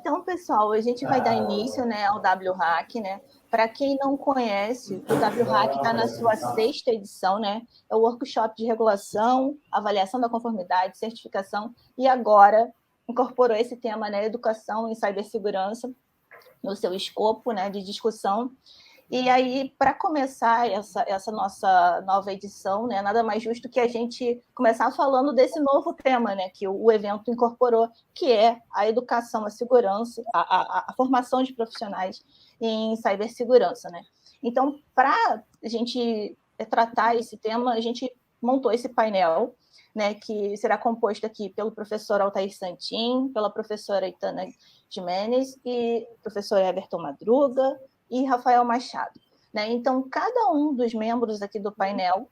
Então, pessoal, a gente vai dar início, né, ao WHAC, né? Para quem não conhece, o WHAC está na sua 6ª edição, né? É o workshop de regulação, avaliação da conformidade, certificação, e agora incorporou esse tema, né, educação em cibersegurança, no seu escopo, né, de discussão. E aí, para começar essa nossa nova edição, né, nada mais justo que a gente começar falando desse novo tema, né, que o evento incorporou, que é a educação, a segurança, a formação de profissionais em cibersegurança, né? Então, para a gente tratar esse tema, a gente montou esse painel, né, que será composto aqui pelo professor Altair Santin, pela professora Itana Jimenez e professor Everton Madruga, e Rafael Machado. Né? Então, cada um dos membros aqui do painel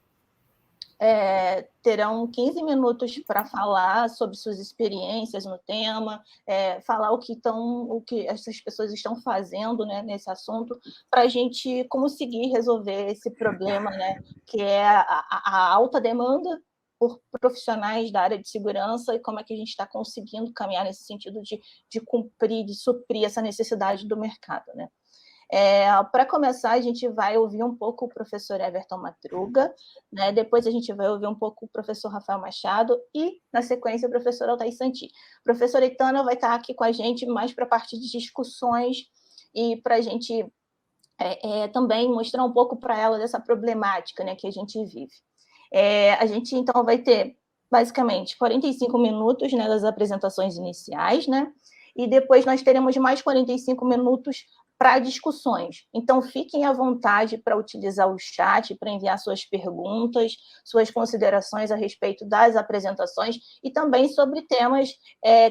terão 15 minutos para falar sobre suas experiências no tema, falar o que essas pessoas estão fazendo, né, nesse assunto, para a gente conseguir resolver esse problema, né, que é a alta demanda por profissionais da área de segurança e como é que a gente está conseguindo caminhar nesse sentido de cumprir, de suprir essa necessidade do mercado, né? Para começar, a gente vai ouvir um pouco o professor Everton Madruga, né? Depois a gente vai ouvir um pouco o professor Rafael Machado e, na sequência, o professor Altair Santin. A professora Itana vai estar aqui com a gente mais para a parte de discussões e para a gente também mostrar um pouco para ela dessa problemática, né, que a gente vive. A gente, então, vai ter, basicamente, 45 minutos, né, das apresentações iniciais, né? E depois nós teremos mais 45 minutos para discussões. Então, fiquem à vontade para utilizar o chat, para enviar suas perguntas, suas considerações a respeito das apresentações e também sobre temas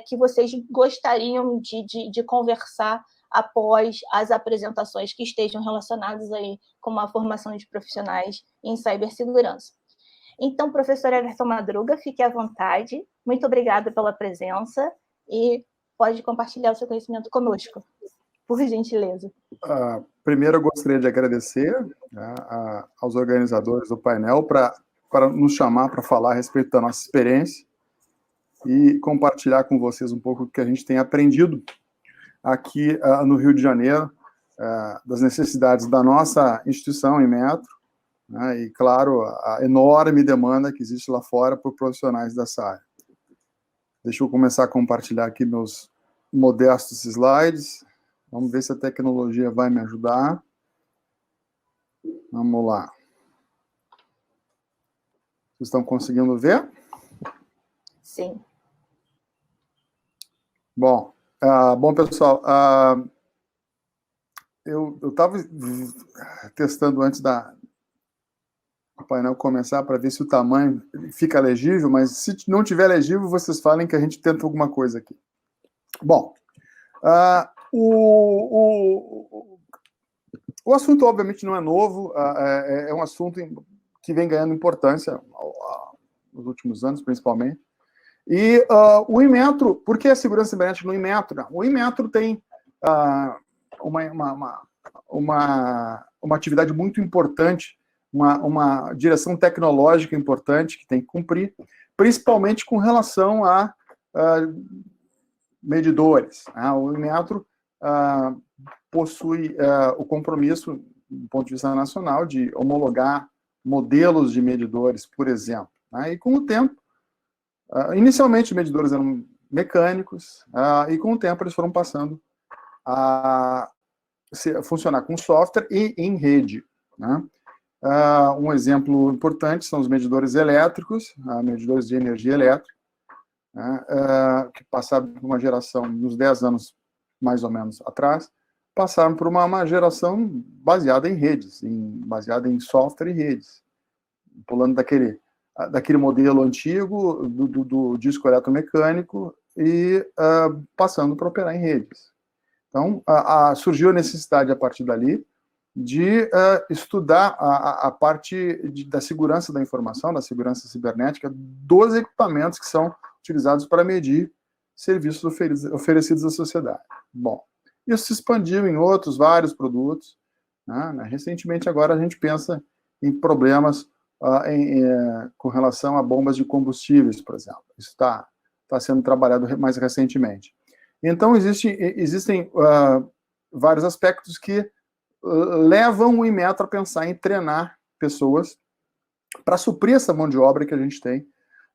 que vocês gostariam de conversar após as apresentações que estejam relacionadas aí com a formação de profissionais em cibersegurança. Então, professor Everton Madruga, fique à vontade. Muito obrigada pela presença e pode compartilhar o seu conhecimento conosco, por gentileza. Primeiro, eu gostaria de agradecer aos organizadores do painel para nos chamar para falar a respeito da nossa experiência e compartilhar com vocês um pouco do que a gente tem aprendido aqui no Rio de Janeiro, das necessidades da nossa instituição em Metro, né, e, claro, a enorme demanda que existe lá fora por profissionais dessa área. Deixa eu começar a compartilhar aqui meus modestos slides. Vamos ver se a tecnologia vai me ajudar. Vamos lá. Vocês estão conseguindo ver? Sim. Bom, pessoal, eu estava testando antes do painel começar para ver se o tamanho fica legível, mas se não tiver legível, vocês falem que a gente tenta alguma coisa aqui. Bom, o assunto, obviamente, não é novo, é um assunto que vem ganhando importância nos últimos anos, principalmente. E o Inmetro, por que a segurança cibernética no Inmetro? O Inmetro tem uma atividade muito importante, uma direção tecnológica importante que tem que cumprir, principalmente com relação a medidores. O Inmetro possui o compromisso, do ponto de vista nacional, de homologar modelos de medidores, por exemplo. E com o tempo, inicialmente os medidores eram mecânicos, e com o tempo eles foram passando a funcionar com software e em rede. Um exemplo importante são os medidores elétricos, medidores de energia elétrica, que passaram por uma geração, uns 10 anos mais ou menos atrás, passaram por uma geração baseada em redes, baseada em software e redes, pulando daquele modelo antigo do disco eletromecânico e passando para operar em redes. Então, surgiu a necessidade, a partir dali, de estudar a parte da segurança da informação, da segurança cibernética, dos equipamentos que são utilizados para medir serviços oferecidos à sociedade. Bom, isso se expandiu em outros vários produtos. Recentemente, agora, a gente pensa em problemas com relação a bombas de combustíveis, por exemplo. Isso está sendo trabalhado mais recentemente. Então, existem vários aspectos que levam o Inmetro a pensar em treinar pessoas para suprir essa mão de obra que a gente tem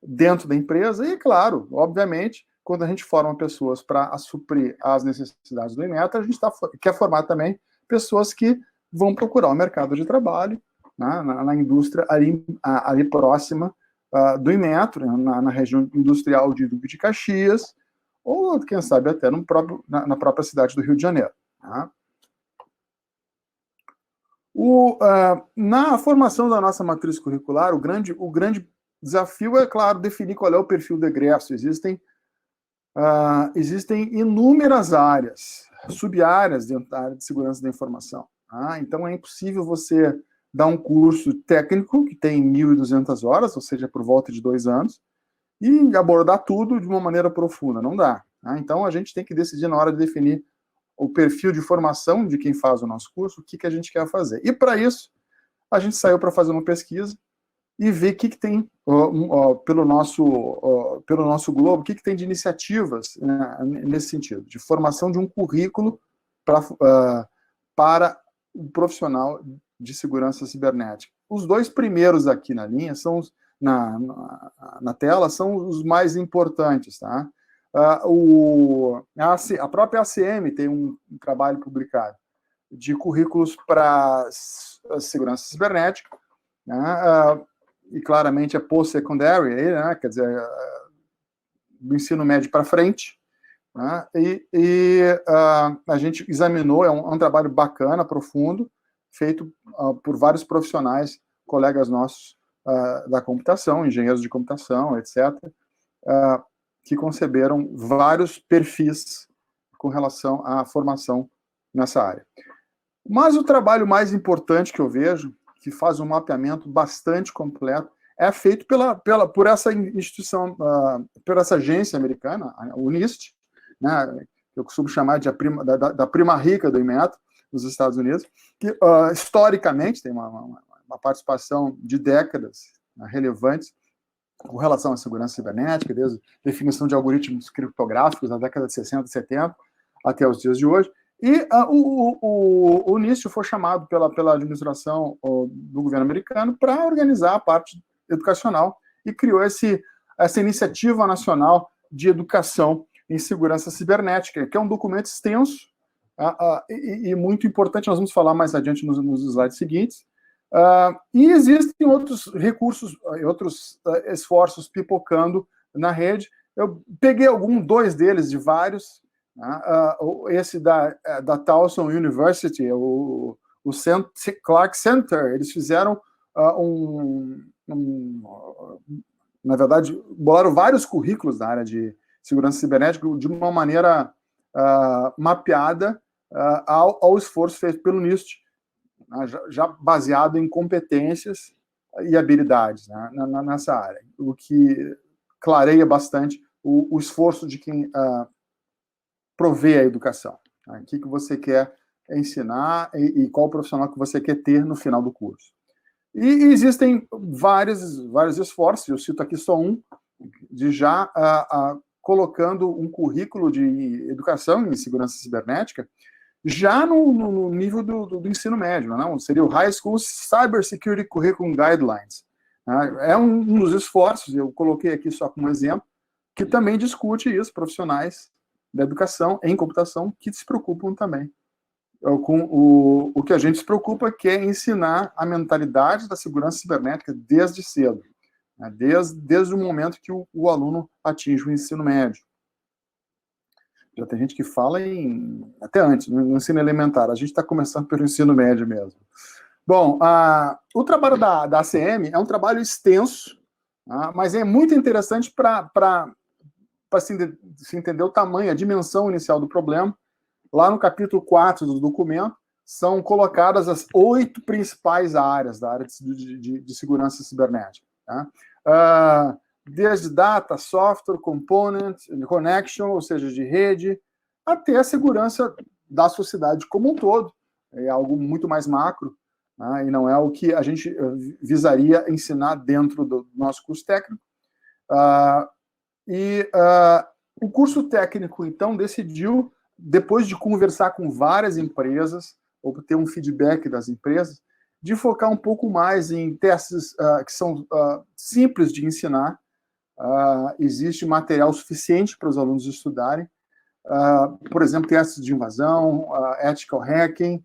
dentro da empresa. E, claro, obviamente, quando a gente forma pessoas para suprir as necessidades do Inmetro, a gente quer formar também pessoas que vão procurar o mercado de trabalho, né, na indústria ali próxima do Inmetro, na região industrial de Duque de Caxias, ou, quem sabe, até na própria cidade do Rio de Janeiro. Tá? Na formação da nossa matriz curricular, o grande desafio é, claro, definir qual é o perfil do egresso. Existem inúmeras áreas, sub-áreas dentro da área de segurança da informação. Tá? Então, é impossível você dar um curso técnico, que tem 1.200 horas, ou seja, por volta de 2 anos, e abordar tudo de uma maneira profunda. Não dá. Tá? Então, a gente tem que decidir na hora de definir o perfil de formação de quem faz o nosso curso, o que a gente quer fazer. E, para isso, a gente saiu para fazer uma pesquisa e ver o que tem pelo nosso globo, o que tem de iniciativas, né, nesse sentido, de formação de um currículo para o profissional de segurança cibernética. Os 2 primeiros aqui na linha, na tela, são os mais importantes. Tá? A própria ACM tem um trabalho publicado de currículos para segurança cibernética, né? E claramente é post-secondary, né? Quer dizer, do ensino médio para frente, né? A gente examinou, é um trabalho bacana, profundo, feito por vários profissionais, colegas nossos da computação, engenheiros de computação, etc., que conceberam vários perfis com relação à formação nessa área. Mas o trabalho mais importante que eu vejo, que faz um mapeamento bastante completo, é feito por essa instituição, por essa agência americana, a UNIST, né, que eu costumo chamar da prima rica do Inmetro, nos Estados Unidos, que historicamente tem uma participação de décadas, né, relevantes com relação à segurança cibernética, desde a definição de algoritmos criptográficos na década de 60 e 70 até os dias de hoje. E o NIST foi chamado pela administração do governo americano para organizar a parte educacional e criou essa iniciativa nacional de educação em segurança cibernética, que é um documento extenso e muito importante. Nós vamos falar mais adiante nos slides seguintes. E existem outros recursos, outros esforços pipocando na rede. Eu peguei 2 deles de vários. Esse da Towson University, o Clark Center, eles fizeram na verdade, bolaram vários currículos na área de segurança cibernética de uma maneira mapeada ao esforço feito pelo NIST, já baseado em competências e habilidades, né, nessa área, o que clareia bastante o esforço de quem provê a educação. Né? O que você quer ensinar e qual profissional que você quer ter no final do curso. E existem vários esforços, eu cito aqui só um, de já colocando um currículo de educação em segurança cibernética já no nível do ensino médio, não? Seria o High School Cybersecurity Curriculum Guidelines. É um dos esforços, eu coloquei aqui só como exemplo, que também discute isso, profissionais da educação em computação que se preocupam também com o que a gente se preocupa, que é ensinar a mentalidade da segurança cibernética desde cedo, né? Desde o momento que o aluno atinge o ensino médio. Já tem gente que fala até antes, no ensino elementar. A gente está começando pelo ensino médio mesmo. Bom, o trabalho da ACM é um trabalho extenso, mas é muito interessante para se entender o tamanho, a dimensão inicial do problema. Lá no capítulo 4 do documento, são colocadas as 8 principais áreas da área de segurança cibernética. Tá? Desde data, software, component, connection, ou seja, de rede, até a segurança da sociedade como um todo. É algo muito mais macro, né? E não é o que a gente visaria ensinar dentro do nosso curso técnico. O curso técnico, então, decidiu, depois de conversar com várias empresas, obter um feedback das empresas, de focar um pouco mais em testes que são simples de ensinar. Existe material suficiente para os alunos estudarem. Por exemplo, testes de invasão, ethical hacking,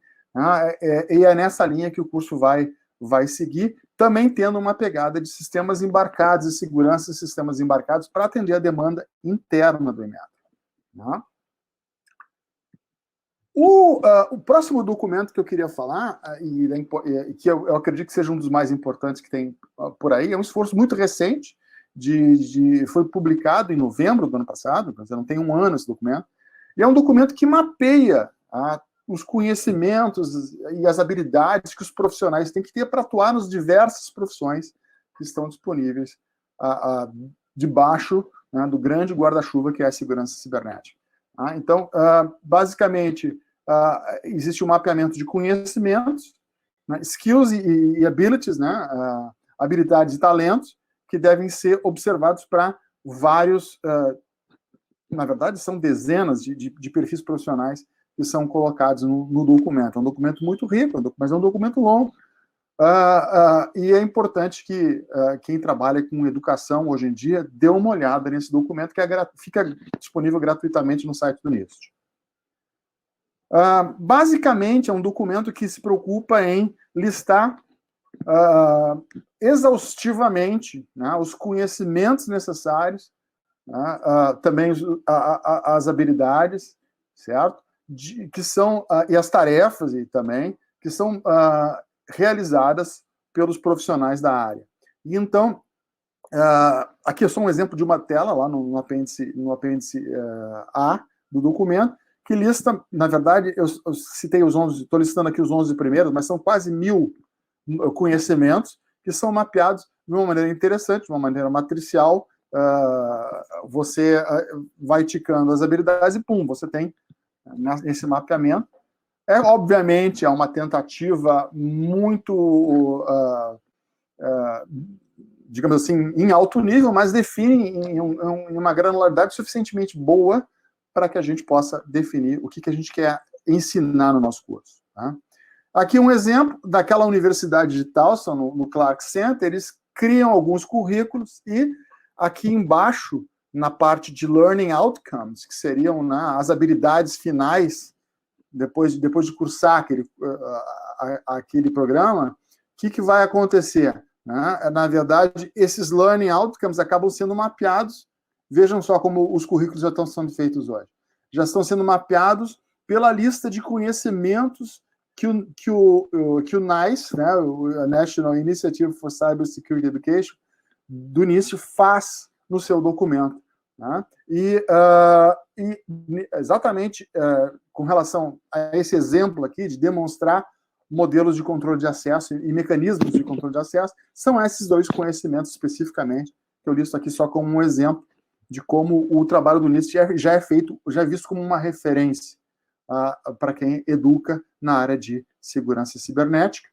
e é nessa linha que o curso vai seguir, também tendo uma pegada de sistemas embarcados e segurança de sistemas embarcados para atender a demanda interna do EMEA. Né? O próximo documento que eu queria falar, e que eu acredito que seja um dos mais importantes que tem por aí, é um esforço muito recente, foi publicado em novembro do ano passado, quer dizer, não tem um ano esse documento, e é um documento que mapeia os conhecimentos e as habilidades que os profissionais têm que ter para atuar nas diversas profissões que estão disponíveis debaixo, né, do grande guarda-chuva que é a segurança cibernética. Então, basicamente, existe um mapeamento de conhecimentos, né, skills e abilities, né, habilidades e talentos, que devem ser observados para vários, na verdade, são dezenas de perfis profissionais que são colocados no documento. É um documento muito rico, mas é um documento longo, e é importante que quem trabalha com educação hoje em dia dê uma olhada nesse documento, que fica disponível gratuitamente no site do NIST. Basicamente, é um documento que se preocupa em listar exaustivamente, né, os conhecimentos necessários, né, também as habilidades, certo? Que são, e as tarefas também, que são realizadas pelos profissionais da área. E então, aqui é só um exemplo de uma tela, lá no apêndice A do documento, que lista, na verdade, eu citei os 11, estou listando aqui os 11 primeiros, mas são quase 1000 conhecimentos que são mapeados de uma maneira interessante, de uma maneira matricial. Você vai ticando as habilidades e, pum, você tem esse mapeamento. Obviamente, é uma tentativa muito, digamos assim, em alto nível, mas define em uma granularidade suficientemente boa para que a gente possa definir o que a gente quer ensinar no nosso curso. Tá? Aqui um exemplo daquela universidade de Tulsa, no Clark Center, eles criam alguns currículos e aqui embaixo, na parte de Learning Outcomes, que seriam, né, as habilidades finais, depois de cursar aquele programa, o que vai acontecer? Né? Na verdade, esses Learning Outcomes acabam sendo mapeados. Vejam só como os currículos já estão sendo feitos hoje. Já estão sendo mapeados pela lista de conhecimentos que o NICE, né, o National Initiative for Cyber Security Education, do NIST, faz no seu documento. Né? E exatamente com relação a esse exemplo aqui, de demonstrar modelos de controle de acesso e mecanismos de controle de acesso, são esses dois conhecimentos especificamente, que eu listo aqui só como um exemplo de como o trabalho do NIST já é feito, já é visto como uma referência para quem educa na área de segurança cibernética.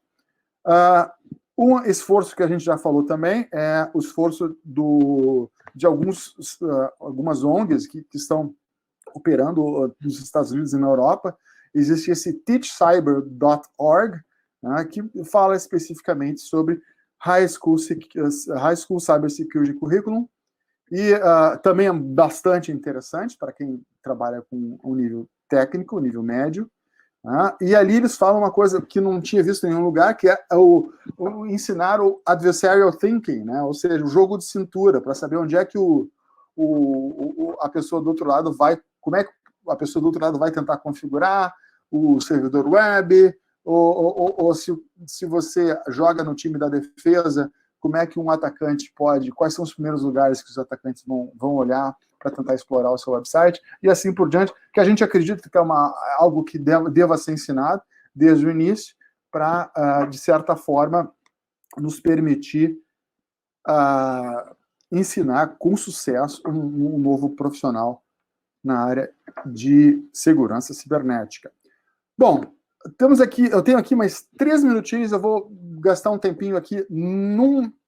Um esforço que a gente já falou também é o esforço de algumas ONGs que estão operando nos Estados Unidos e na Europa. Existe esse teachcyber.org, né, que fala especificamente sobre High School Cyber Security Curriculum, e também é bastante interessante para quem trabalha com um nível técnico, nível médio. E ali eles falam uma coisa que não tinha visto em nenhum lugar, que é o ensinar o adversarial thinking, né? Ou seja, o jogo de cintura, para saber onde é que a pessoa do outro lado vai, como é que a pessoa do outro lado vai tentar configurar o servidor web, ou se você joga no time da defesa, como é que um atacante quais são os primeiros lugares que os atacantes vão olhar para tentar explorar o seu website, e assim por diante, que a gente acredita que é algo que deva ser ensinado desde o início, para, de certa forma, nos permitir ensinar com sucesso um novo profissional na área de segurança cibernética. Bom, eu tenho aqui mais 3 minutinhos, eu vou gastar um tempinho aqui.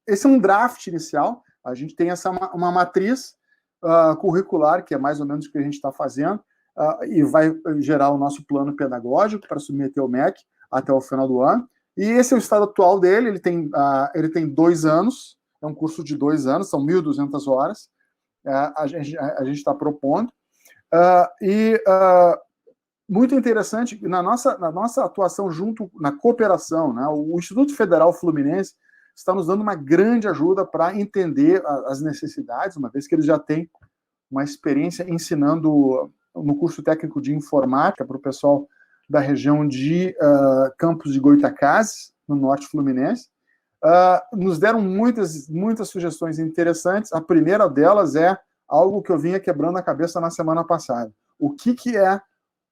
Esse é um draft inicial, a gente tem uma matriz curricular, que é mais ou menos o que a gente está fazendo, e vai gerar o nosso plano pedagógico para submeter ao MEC até o final do ano. E esse é o estado atual dele, ele tem 2 anos, é um curso de 2 anos, são 1.200 horas, a gente está propondo. Muito interessante, na nossa atuação junto, na cooperação, né, o Instituto Federal Fluminense está nos dando uma grande ajuda para entender as necessidades, uma vez que eles já têm uma experiência ensinando no curso técnico de informática para o pessoal da região de Campos de Goytacazes, no norte fluminense. Nos deram muitas sugestões interessantes. A primeira delas é algo que eu vinha quebrando a cabeça na semana passada. O que é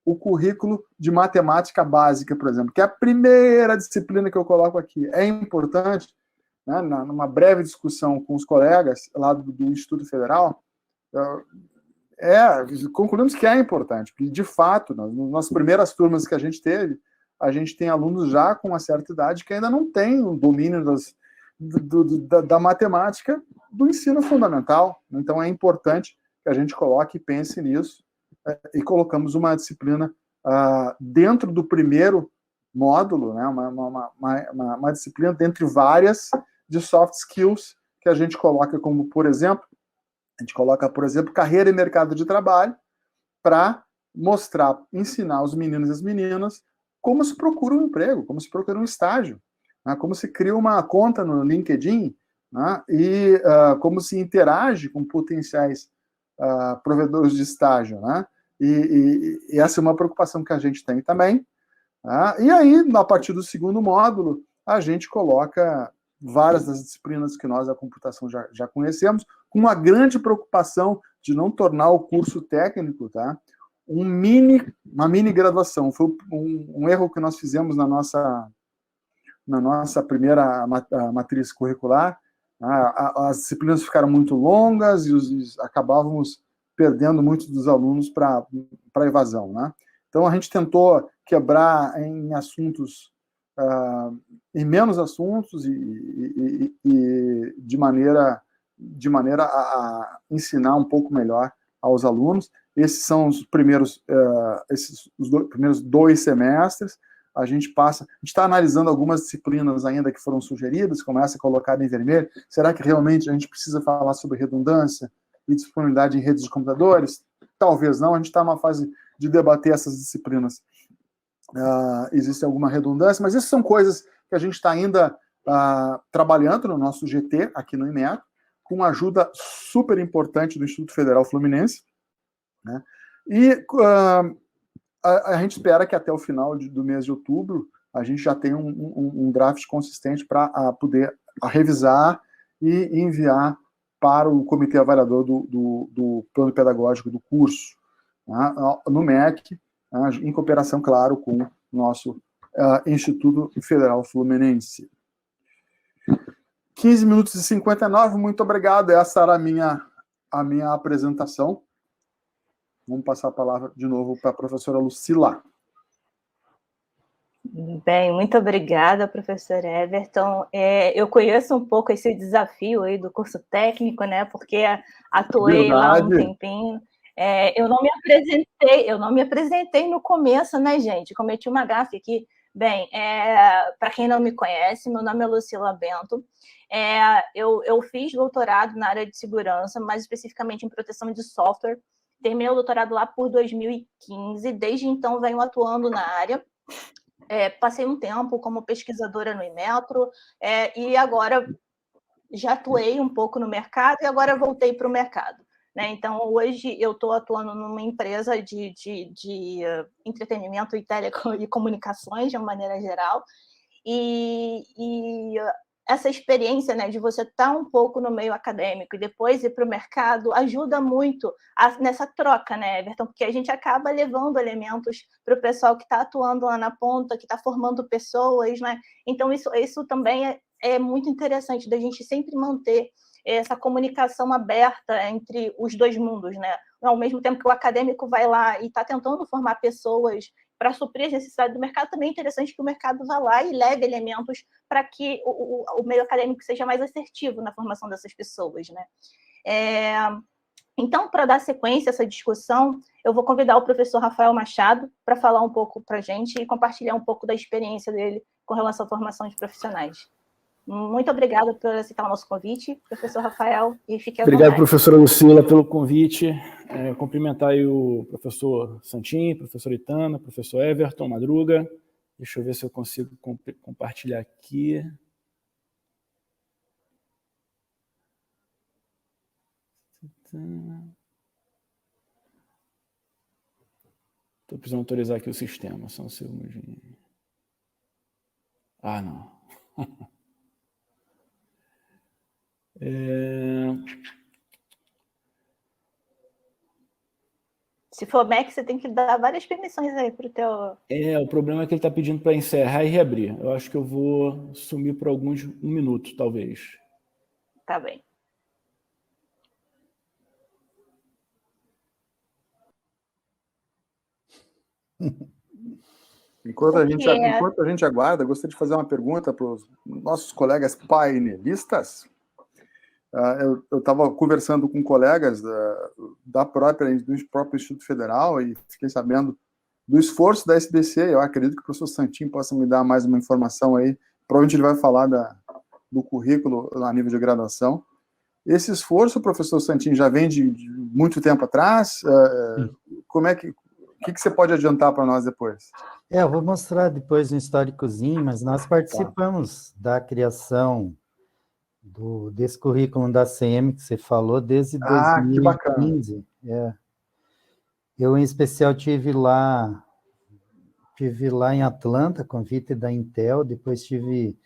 o currículo de matemática básica, por exemplo, que é a primeira disciplina que eu coloco aqui. É importante, né, numa breve discussão com os colegas lá do Instituto Federal, concluímos que é importante, porque, de fato, nas primeiras turmas que a gente teve, a gente tem alunos já com uma certa idade que ainda não têm o domínio da matemática do ensino fundamental. Então, é importante que a gente coloque e pense nisso, e colocamos uma disciplina dentro do primeiro módulo, né, uma disciplina dentre várias de soft skills que a gente coloca como, por exemplo, carreira e mercado de trabalho, para ensinar os meninos e as meninas como se procura um emprego, como se procura um estágio, né, como se cria uma conta no LinkedIn, né, e como se interage com potenciais provedores de estágio, né? E essa é uma preocupação que a gente tem também. Tá? E aí, a partir do segundo módulo, a gente coloca várias das disciplinas que nós da computação já conhecemos, com uma grande preocupação de não tornar o curso técnico, tá, uma mini graduação. Foi um erro que nós fizemos na nossa primeira matriz curricular. As disciplinas ficaram muito longas e acabávamos perdendo muitos dos alunos para a evasão, né? Então, a gente tentou quebrar em assuntos, em menos assuntos e de maneira a ensinar um pouco melhor aos alunos. Esses são os primeiros 2 semestres. A gente está analisando algumas disciplinas ainda que foram sugeridas, como essa colocada em vermelho. Será que realmente a gente precisa falar sobre redundância e disponibilidade em redes de computadores? Talvez não, a gente está numa fase de debater essas disciplinas. Existe alguma redundância, mas essas são coisas que a gente está ainda trabalhando no nosso GT, aqui no IMEA, com ajuda super importante do Instituto Federal Fluminense, né? E a gente espera que até o final do mês de outubro a gente já tenha um draft consistente para poder revisar e enviar para o comitê avaliador do plano pedagógico do curso, né, no MEC, né, em cooperação, claro, com o nosso Instituto Federal Fluminense. 15 minutos e 59, muito obrigado. Essa era a minha apresentação. Vamos passar a palavra de novo para a professora Lucila. Bem, muito obrigada, professor Everton. Eu conheço um pouco esse desafio aí do curso técnico, né? Porque atuei lá um tempinho. Eu não me apresentei no começo, né, gente? Cometi uma gafe aqui. Bem, para quem não me conhece, meu nome é Lucila Bento. Eu fiz doutorado na área de segurança, mais especificamente em proteção de software. Terminei o doutorado lá por 2015. Desde então, venho atuando na área. Passei um tempo como pesquisadora no Inmetro, e agora já atuei um pouco no mercado e agora voltei para o mercado, né? Então, hoje eu estou atuando numa empresa de entretenimento e telecomunicações, de uma maneira geral, e essa experiência, né, de você estar um pouco no meio acadêmico e depois ir para o mercado ajuda muito nessa troca, né, Everton? Porque a gente acaba levando elementos para o pessoal que está atuando lá na ponta, que está formando pessoas, né? Então, isso também é muito interessante, da gente sempre manter essa comunicação aberta entre os dois mundos, né? Ao mesmo tempo que o acadêmico vai lá e está tentando formar pessoas para suprir as necessidades do mercado, também é interessante que o mercado vá lá e leve elementos para que o meio acadêmico seja mais assertivo na formação dessas pessoas, né? Então, para dar sequência a essa discussão, eu vou convidar o professor Rafael Machado para falar um pouco para a gente e compartilhar um pouco da experiência dele com relação à formação de profissionais. Muito obrigada por aceitar o nosso convite, professor Rafael, e fique à vontade. Obrigado, professora Lucila, pelo convite. Cumprimentar aí o professor Santin, professor Itana, professor Everton, Madruga. Deixa eu ver se eu consigo compartilhar aqui. Estou precisando autorizar aqui o sistema, só um segundinho. Ah, não. Se for Mac, você tem que dar várias permissões aí para o teu... O problema é que ele está pedindo para encerrar e reabrir. Eu acho que eu vou sumir por um minuto, talvez. Tá bem. Enquanto a gente aguarda, gostaria de fazer uma pergunta para os nossos colegas painelistas. Eu estava conversando com colegas do próprio Instituto Federal e fiquei sabendo do esforço da SBC. Eu acredito que o professor Santin possa me dar mais uma informação aí. Provavelmente ele vai falar do currículo a nível de graduação. Esse esforço, professor Santin, já vem de muito tempo atrás? Como é que... O que você pode adiantar para nós depois? Eu vou mostrar depois um históricozinho, mas nós participamos da criação desse currículo da CM que você falou desde 2015. Que bacana. Eu, em especial, tive lá em Atlanta, convite da Intel, depois tive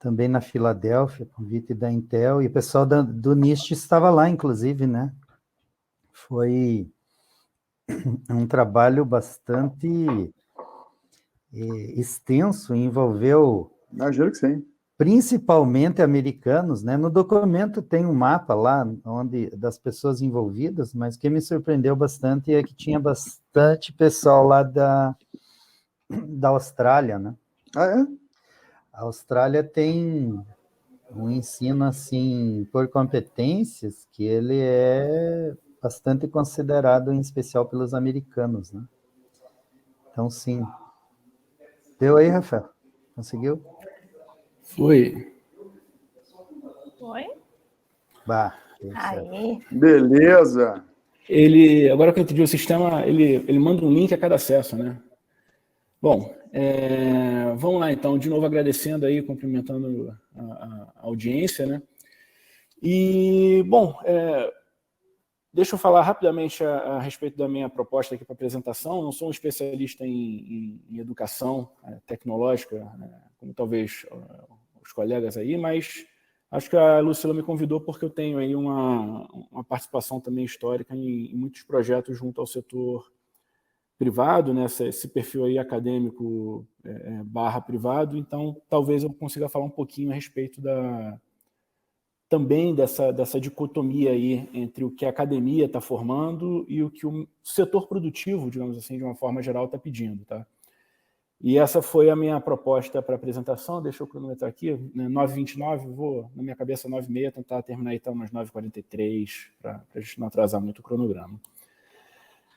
também na Filadélfia, convite da Intel, e o pessoal do NIST estava lá, inclusive, né? Foi um trabalho bastante extenso, envolveu... Imagino que sim. Principalmente americanos, né? No documento tem um mapa lá das pessoas envolvidas, mas o que me surpreendeu bastante é que tinha bastante pessoal lá da Austrália, né? Ah, é? A Austrália tem um ensino, assim, por competências, que ele é bastante considerado, em especial pelos americanos, né? Então, sim. Deu aí, Rafael? Conseguiu? Foi. Bah, aí. Beleza. Agora que eu entendi o sistema, ele manda um link a cada acesso, né? Bom, vamos lá então, de novo agradecendo aí, cumprimentando a audiência, né? E, bom, deixa eu falar rapidamente a respeito da minha proposta aqui para apresentação. Eu não sou um especialista em educação tecnológica, como talvez os colegas aí, mas acho que a Lucila me convidou porque eu tenho aí uma participação também histórica em muitos projetos junto ao setor privado, né? Esse perfil aí acadêmico barra privado, então talvez eu consiga falar um pouquinho a respeito também dessa dicotomia aí entre o que a academia está formando e o que o setor produtivo, digamos assim, de uma forma geral, está pedindo, tá? E essa foi a minha proposta para a apresentação. Deixa eu cronometrar aqui, né, 9h29, vou, na minha cabeça, 9h30, tentar terminar então umas 9h43, para a gente não atrasar muito o cronograma.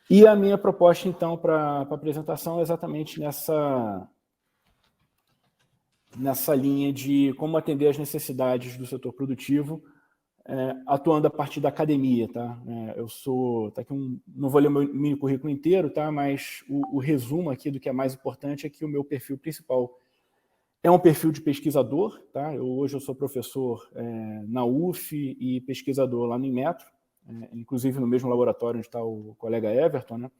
E a minha proposta, então, para a apresentação é exatamente nessa linha de como atender às necessidades do setor produtivo, atuando a partir da academia, tá? Tá aqui não vou ler o meu mini currículo inteiro, tá? Mas o resumo aqui do que é mais importante é que o meu perfil principal é um perfil de pesquisador, tá? Hoje eu sou professor na UF e pesquisador lá no Inmetro, inclusive no mesmo laboratório onde está o colega Everton, né?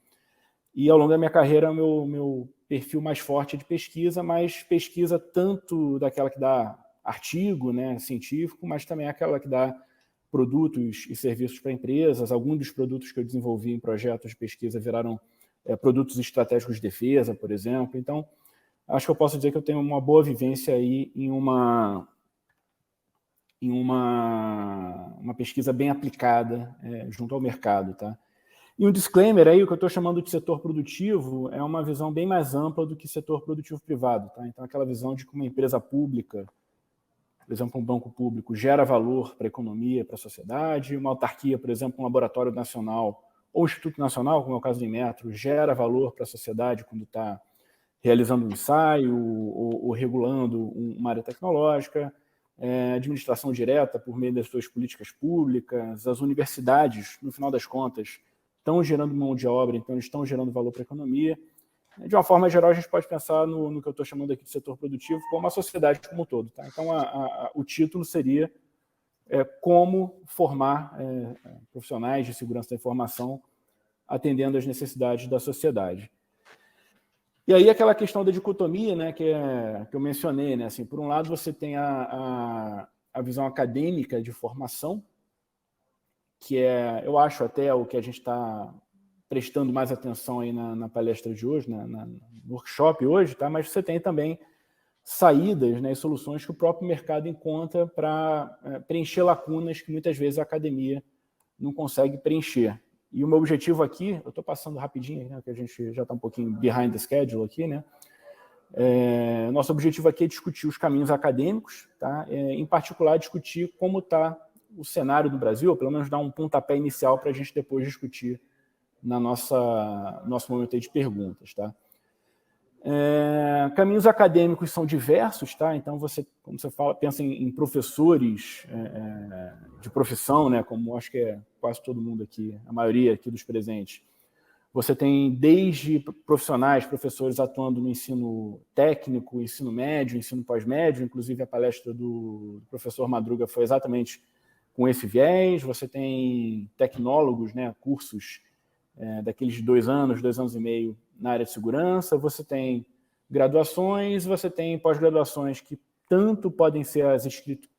E ao longo da minha carreira, meu perfil mais forte é de pesquisa, mas pesquisa tanto daquela que dá artigo, né, científico, mas também aquela que dá produtos e serviços para empresas. Alguns dos produtos que eu desenvolvi em projetos de pesquisa viraram produtos estratégicos de defesa, por exemplo. Então, acho que eu posso dizer que eu tenho uma boa vivência aí em uma pesquisa bem aplicada junto ao mercado, tá? E um disclaimer aí, o que eu estou chamando de setor produtivo é uma visão bem mais ampla do que setor produtivo privado, tá? Então, aquela visão de que uma empresa pública por exemplo, um banco público, gera valor para a economia, para a sociedade. Uma autarquia, por exemplo, um laboratório nacional ou instituto nacional, como é o caso do Inmetro, gera valor para a sociedade quando está realizando um ensaio ou regulando uma área tecnológica. Administração direta por meio das suas políticas públicas. As universidades, no final das contas, estão gerando mão de obra, então eles estão gerando valor para a economia. De uma forma geral, a gente pode pensar no que eu estou chamando aqui de setor produtivo como a sociedade como um todo. Tá? Então, o título seria como formar profissionais de segurança da informação atendendo às necessidades da sociedade. E aí aquela questão da dicotomia, né, que eu mencionei, né, assim, por um lado você tem a visão acadêmica de formação, que eu acho até o que a gente está prestando mais atenção aí na palestra de hoje, no workshop hoje, tá? Mas você tem também saídas, né, e soluções que o próprio mercado encontra para preencher lacunas que muitas vezes a academia não consegue preencher. E o meu objetivo aqui, eu estou passando rapidinho, né, que a gente já está um pouquinho behind the schedule aqui, né? Nosso objetivo aqui é discutir os caminhos acadêmicos, tá? Em particular, discutir como está o cenário do Brasil, ou pelo menos dar um pontapé inicial para a gente depois discutir no nosso momento aí de perguntas. Tá? Caminhos acadêmicos são diversos, tá? Então, quando você pensa em professores de profissão, né, como acho que é quase todo mundo aqui, a maioria aqui dos presentes, você tem desde professores atuando no ensino técnico, ensino médio, ensino pós-médio, inclusive a palestra do professor Madruga foi exatamente com esse viés. Você tem tecnólogos, né, cursos daqueles de 2 anos e meio na área de segurança, você tem graduações, você tem pós-graduações que tanto podem ser as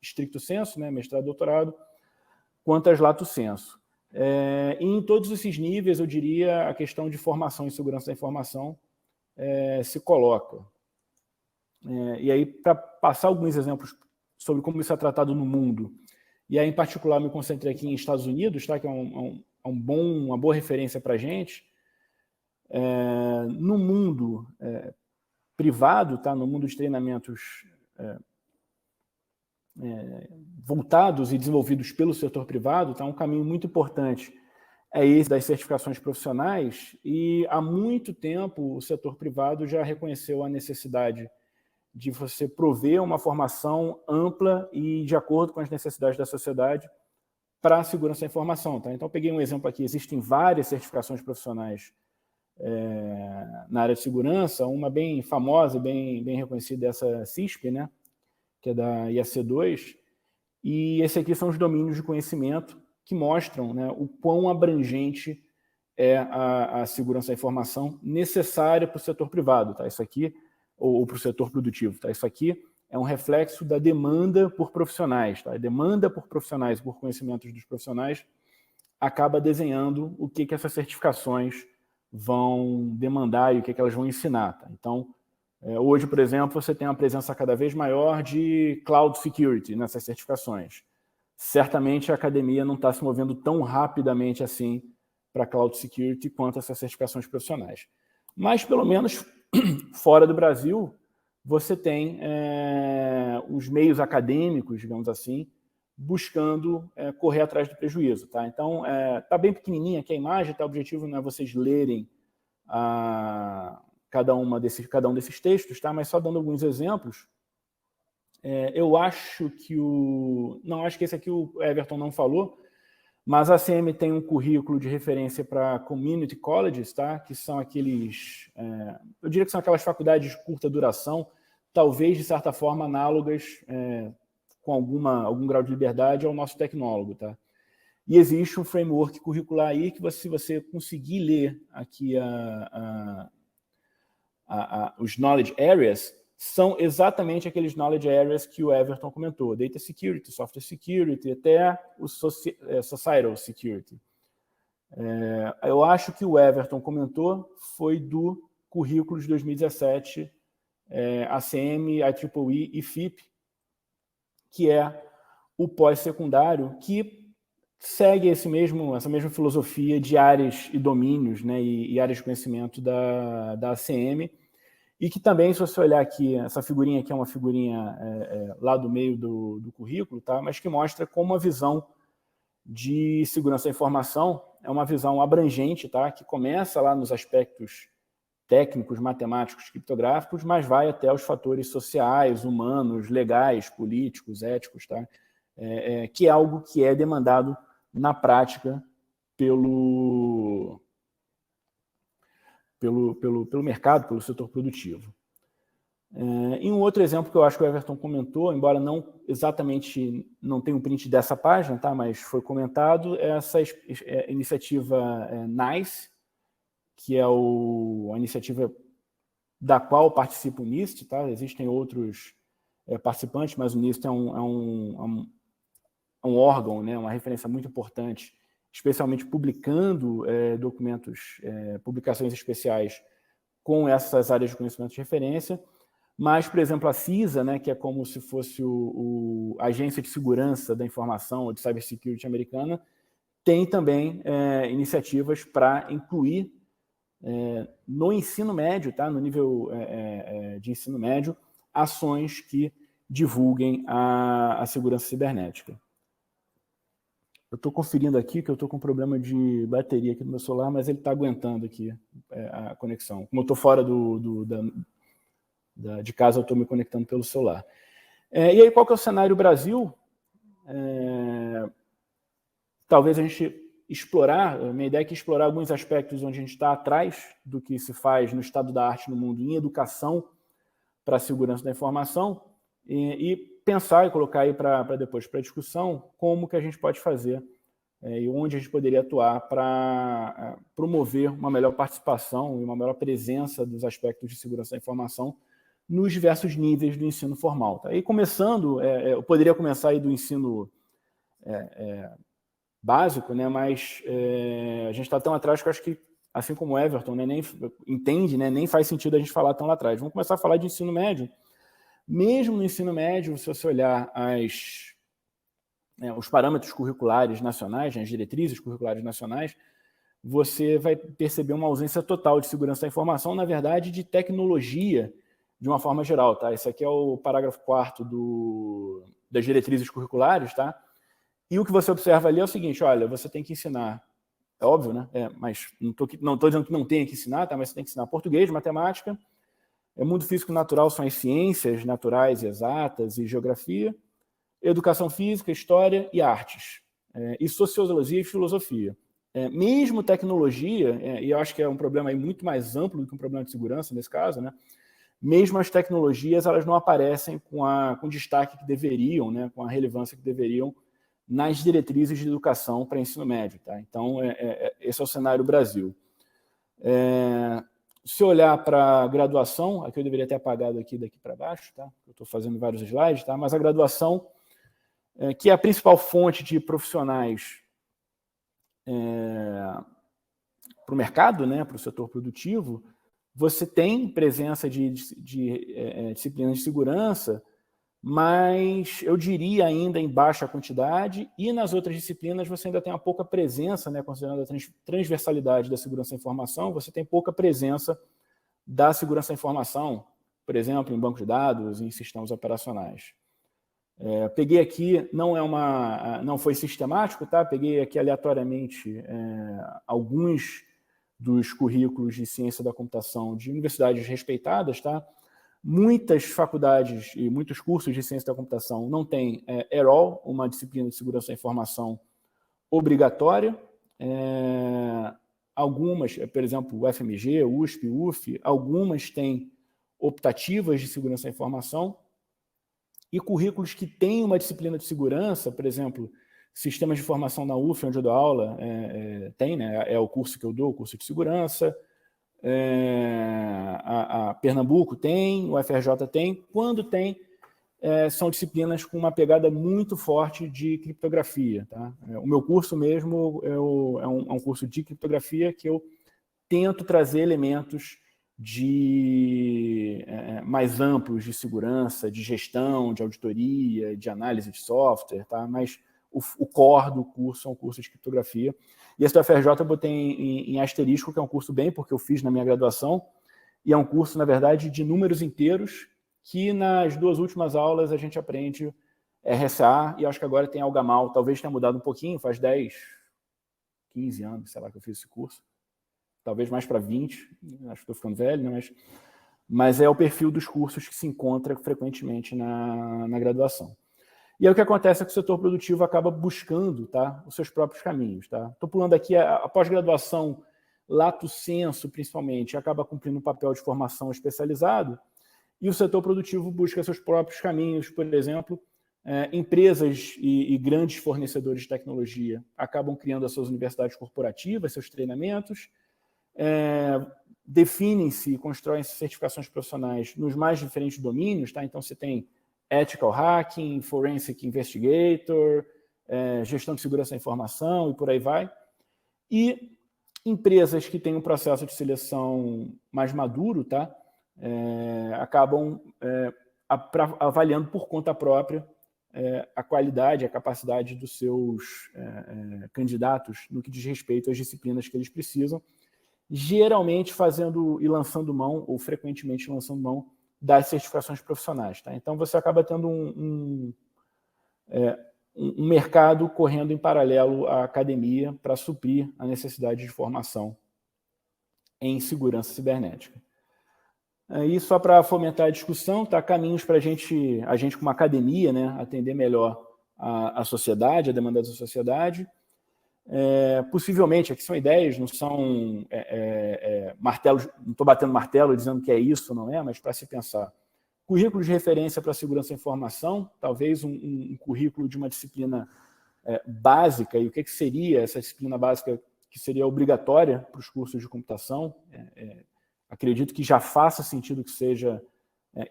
stricto sensu, né, mestrado, doutorado, quanto as lato sensu. E em todos esses níveis, eu diria, a questão de formação em segurança da informação se coloca. E aí, para passar alguns exemplos sobre como isso é tratado no mundo, e aí, em particular, me concentrei aqui em Estados Unidos, tá, que é uma boa referência para a gente. No mundo privado, tá, no mundo de treinamentos voltados e desenvolvidos pelo setor privado, tá, um caminho muito importante é esse das certificações profissionais, e há muito tempo o setor privado já reconheceu a necessidade de você prover uma formação ampla e de acordo com as necessidades da sociedade para a segurança da informação. Tá? Então, eu peguei um exemplo aqui. Existem várias certificações profissionais na área de segurança. Uma bem famosa, bem reconhecida, é essa CISP, né? Que é da IAC2. E esse aqui são os domínios de conhecimento que mostram, né, o quão abrangente é a segurança da informação necessária para o setor privado. Tá? Isso aqui, ou para o setor produtivo. Tá? Isso aqui é um reflexo da demanda por profissionais. Tá? A demanda por profissionais, por conhecimentos dos profissionais, acaba desenhando o que essas certificações vão demandar e o que elas vão ensinar. Tá? Então, hoje, por exemplo, você tem uma presença cada vez maior de cloud security nessas certificações. Certamente a academia não está se movendo tão rapidamente assim para cloud security quanto essas certificações profissionais. Mas, pelo menos, fora do Brasil, você tem os meios acadêmicos, digamos assim, buscando correr atrás do prejuízo. Tá? Então, está bem pequenininha aqui a imagem, tá? O objetivo não é vocês lerem cada um desses textos, tá? Mas só dando alguns exemplos, eu acho que acho que esse aqui o Everton não falou, mas a ACM tem um currículo de referência para community colleges, tá? Que são aqueles, eu diria que são aquelas faculdades de curta duração, talvez de certa forma análogas, com algum grau de liberdade ao nosso tecnólogo, tá? E existe um framework curricular aí que se você conseguir ler aqui os knowledge areas, são exatamente aqueles knowledge areas que o Everton comentou, data security, software security, até o societal security. Eu acho que o Everton comentou foi do currículo de 2017, ACM, IEEE e FIP, que é o pós-secundário, que segue essa mesma filosofia de áreas e domínios, né, e áreas de conhecimento da ACM, e que também, se você olhar aqui, essa figurinha aqui é uma figurinha lá do meio do currículo, tá? Mas que mostra como a visão de segurança da informação é uma visão abrangente, tá? Que começa lá nos aspectos técnicos, matemáticos, criptográficos, mas vai até os fatores sociais, humanos, legais, políticos, éticos, tá? Que é algo que é demandado na prática pelo mercado, pelo setor produtivo. E um outro exemplo que eu acho que o Everton comentou, embora não exatamente não tenha um print dessa página, tá? Mas foi comentado, é essa iniciativa NICE, que é a iniciativa da qual participa o NIST, tá? Existem outros participantes, mas o NIST é um órgão, né? Uma referência muito importante, especialmente publicando documentos, publicações especiais com essas áreas de conhecimento de referência. Mas, por exemplo, a CISA, né, que é como se fosse a Agência de Segurança da Informação ou de Cybersecurity americana, tem também iniciativas para incluir no ensino médio, tá, no nível de ensino médio, ações que divulguem a segurança cibernética. Eu estou conferindo aqui que eu estou com problema de bateria aqui no meu celular, mas ele está aguentando aqui a conexão. Como eu estou fora de casa, eu estou me conectando pelo celular. E aí, qual que é o cenário Brasil? Talvez a gente explorar, a minha ideia é que explorar alguns aspectos onde a gente está atrás do que se faz no estado da arte no mundo em educação para a segurança da informação e pensar e colocar aí para depois para discussão como que a gente pode fazer e onde a gente poderia atuar para promover uma melhor participação e uma melhor presença dos aspectos de segurança da informação nos diversos níveis do ensino formal. Tá? E começando, eu poderia começar aí do ensino básico, né? Mas a gente está tão atrás que eu acho que, assim como o Everton, né, nem entende, né, nem faz sentido a gente falar tão lá atrás. Vamos começar a falar de ensino médio. Mesmo no ensino médio, se você olhar os parâmetros curriculares nacionais, né, as diretrizes curriculares nacionais, você vai perceber uma ausência total de segurança da informação, na verdade, de tecnologia, de uma forma geral, tá? Esse aqui é o parágrafo 4º das diretrizes curriculares, tá? E o que você observa ali é o seguinte, olha, você tem que ensinar, é óbvio, né? Mas não estou dizendo que não tenha que ensinar, tá? Mas você tem que ensinar português, matemática, mundo físico natural são as ciências naturais e exatas e geografia, educação física, história e artes, e sociologia e filosofia. Mesmo tecnologia, e eu acho que é um problema aí muito mais amplo do que um problema de segurança nesse caso, né? Mesmo as tecnologias, elas não aparecem com o destaque que deveriam, né? Com a relevância que deveriam nas diretrizes de educação para ensino médio. Tá? Então, esse é o cenário Brasil. Se olhar para a graduação, aqui eu deveria ter apagado aqui daqui para baixo, tá? Eu estou fazendo vários slides, tá? Mas a graduação, que é a principal fonte de profissionais para o mercado, né? Para o setor produtivo, você tem presença de disciplinas de segurança, mas eu diria ainda em baixa quantidade, e nas outras disciplinas você ainda tem uma pouca presença, né, considerando a transversalidade da segurança da informação, você tem pouca presença da segurança da informação, por exemplo, em banco de dados, em sistemas operacionais. Peguei aqui, não foi sistemático, tá? Peguei aqui aleatoriamente alguns dos currículos de ciência da computação de universidades respeitadas, tá? Muitas faculdades e muitos cursos de ciência da computação não têm at all uma disciplina de segurança da informação obrigatória. Algumas, por exemplo, o FMG, o USP, o UF, algumas têm optativas de segurança da informação. E currículos que têm uma disciplina de segurança, por exemplo, sistemas de informação na UF, onde eu dou aula, tem, né? É o curso que eu dou, o curso de segurança. A Pernambuco tem, o FRJ tem. Quando tem, são disciplinas com uma pegada muito forte de criptografia. Tá? O meu curso mesmo é um curso de criptografia que eu tento trazer elementos mais amplos de segurança, de gestão, de auditoria, de análise de software, tá? Mas o core do curso é um curso de criptografia. E esse do FRJ eu botei em asterisco, que é um curso bem, porque eu fiz na minha graduação, e é um curso, na verdade, de números inteiros, que nas 2 últimas aulas a gente aprende RSA, e acho que agora tem Algamal, talvez tenha mudado um pouquinho, faz 10, 15 anos, sei lá, que eu fiz esse curso, talvez mais para 20, acho que estou ficando velho, né? Mas é o perfil dos cursos que se encontra frequentemente na graduação. E aí o que acontece é que o setor produtivo acaba buscando, tá, os seus próprios caminhos. Tá? Estou pulando aqui a pós-graduação, lato sensu, principalmente, acaba cumprindo um papel de formação especializado, e o setor produtivo busca seus próprios caminhos. Por exemplo, empresas e grandes fornecedores de tecnologia acabam criando as suas universidades corporativas, seus treinamentos, definem-se e constroem-se certificações profissionais nos mais diferentes domínios. Tá? Então, você tem Ethical Hacking, Forensic Investigator, gestão de segurança da informação e por aí vai. E empresas que têm um processo de seleção mais maduro, tá? Acabam avaliando por conta própria a qualidade, a capacidade dos seus candidatos no que diz respeito às disciplinas que eles precisam, geralmente fazendo e lançando mão, ou frequentemente lançando mão, das certificações profissionais. Tá? Então, você acaba tendo um mercado correndo em paralelo à academia para suprir a necessidade de formação em segurança cibernética. E só para fomentar a discussão, tá? Caminhos para a gente como academia, né, atender melhor a sociedade, a demanda da sociedade. Possivelmente, aqui são ideias, não são martelos, não estou batendo martelo dizendo que é isso, não é, mas para se pensar. Currículo de referência para a segurança da informação, talvez um currículo de uma disciplina básica, e o que seria essa disciplina básica que seria obrigatória para os cursos de computação. Acredito que já faça sentido que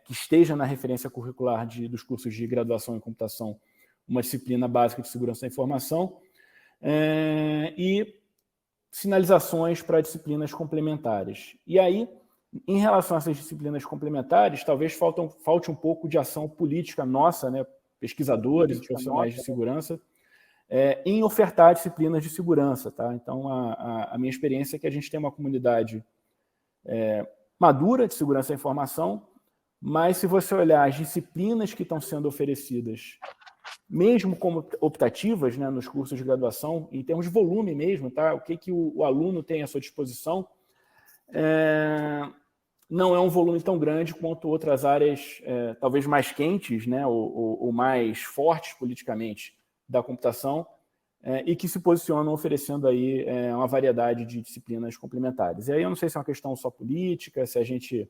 esteja na referência curricular dos cursos de graduação em computação uma disciplina básica de segurança da informação, e sinalizações para disciplinas complementares. E aí, em relação a essas disciplinas complementares, talvez falte um pouco de ação política nossa, né, pesquisadores e profissionais de segurança, em ofertar disciplinas de segurança. Tá? Então, a minha experiência é que a gente tem uma comunidade madura de segurança da informação, mas se você olhar as disciplinas que estão sendo oferecidas, mesmo como optativas, né, nos cursos de graduação, em termos de volume mesmo, tá? O que o aluno tem à sua disposição, não é um volume tão grande quanto outras áreas, talvez mais quentes, né, ou mais fortes politicamente da computação, e que se posicionam oferecendo aí uma variedade de disciplinas complementares. E aí eu não sei se é uma questão só política, se a gente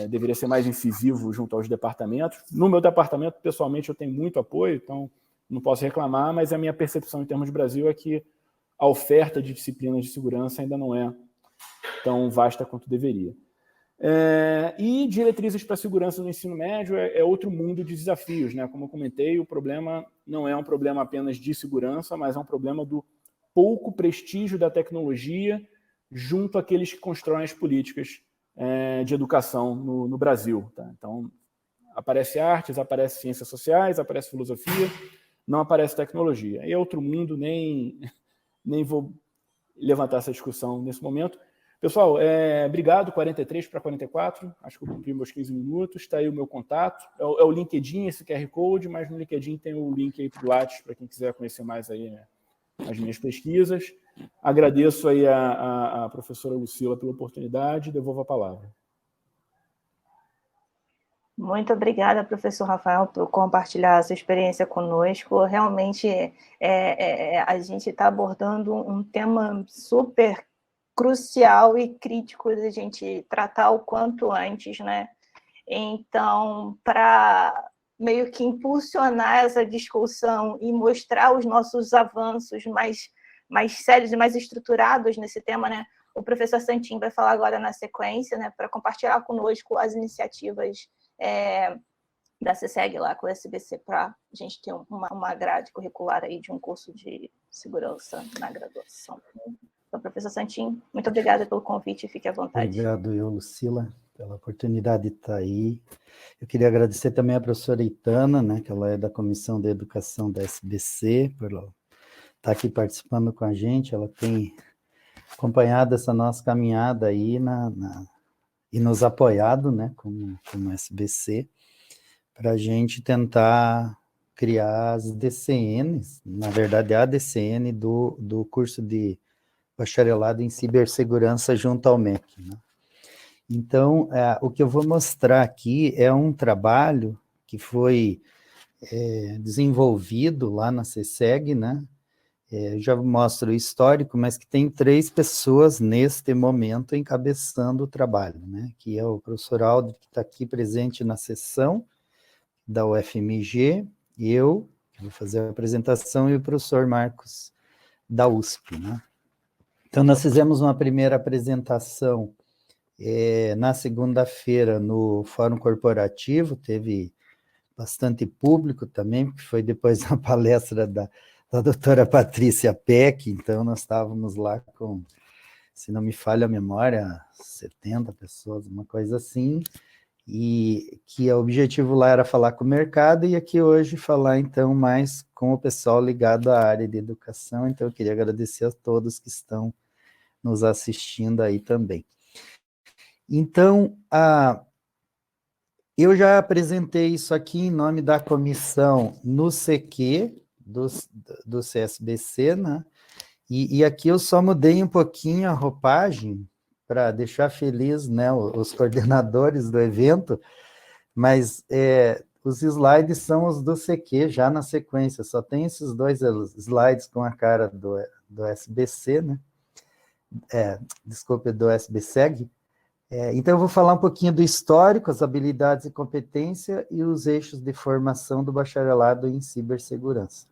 deveria ser mais incisivo junto aos departamentos. No meu departamento, pessoalmente, eu tenho muito apoio, então não posso reclamar, mas a minha percepção em termos de Brasil é que a oferta de disciplinas de segurança ainda não é tão vasta quanto deveria. E diretrizes para a segurança no ensino médio é outro mundo de desafios, né? Como eu comentei, o problema não é um problema apenas de segurança, mas é um problema do pouco prestígio da tecnologia junto àqueles que constroem as políticas de educação no Brasil. Tá? Então, aparece artes, aparece ciências sociais, aparece filosofia, não aparece tecnologia. É outro mundo, nem vou levantar essa discussão nesse momento. Pessoal, obrigado, 43 para 44, acho que eu cumpri meus 15 minutos, está aí o meu contato, é o LinkedIn, esse QR Code, mas no LinkedIn tem o link aí para o Lattes, para quem quiser conhecer mais aí, né, as minhas pesquisas. Agradeço aí a professora Lucila pela oportunidade e devolvo a palavra. Muito obrigada, professor Rafael, por compartilhar a sua experiência conosco. Realmente, a gente está abordando um tema super crucial e crítico de a gente tratar o quanto antes, né? Então, para meio que impulsionar essa discussão e mostrar os nossos avanços mais sérios e mais estruturados nesse tema, né? O professor Santin vai falar agora na sequência, né? Para compartilhar conosco as iniciativas da CSEG lá com o SBC, para a gente ter uma grade curricular aí de um curso de segurança na graduação. Então, professor Santin, muito obrigada pelo convite, fique à vontade. Obrigado, Lucila, pela oportunidade de estar aí. Eu queria agradecer também à professora Itana, né, que ela é da Comissão de Educação da SBC, por ela estar aqui participando com a gente. Ela tem acompanhado essa nossa caminhada aí e nos apoiado, né, como SBC, para a gente tentar criar as DCNs, na verdade a DCN do curso de bacharelado em cibersegurança junto ao MEC, né? Então, o que eu vou mostrar aqui é um trabalho que foi desenvolvido lá na CSEG, né? Já mostro o histórico, mas que tem 3 pessoas neste momento encabeçando o trabalho, né? Que é o professor Aldo, que está aqui presente na sessão da UFMG, eu, que vou fazer a apresentação, e o professor Marcos, da USP, né? Então, nós fizemos uma primeira apresentação na segunda-feira no Fórum Corporativo, teve bastante público também, porque foi depois da palestra da doutora Patrícia Peck, então nós estávamos lá com, se não me falha a memória, 70 pessoas, uma coisa assim, e que o objetivo lá era falar com o mercado, e aqui hoje falar então mais com o pessoal ligado à área de educação, então eu queria agradecer a todos que estão nos assistindo aí também. Então, eu já apresentei isso aqui em nome da comissão no CQ, do CSBC, né? E aqui eu só mudei um pouquinho a roupagem para deixar feliz, né, os coordenadores do evento, mas os slides são os do CQ, já na sequência, só tem esses 2 slides com a cara do SBC, né? Desculpe, do SBSEG. Então, eu vou falar um pouquinho do histórico, as habilidades e competência e os eixos de formação do bacharelado em cibersegurança.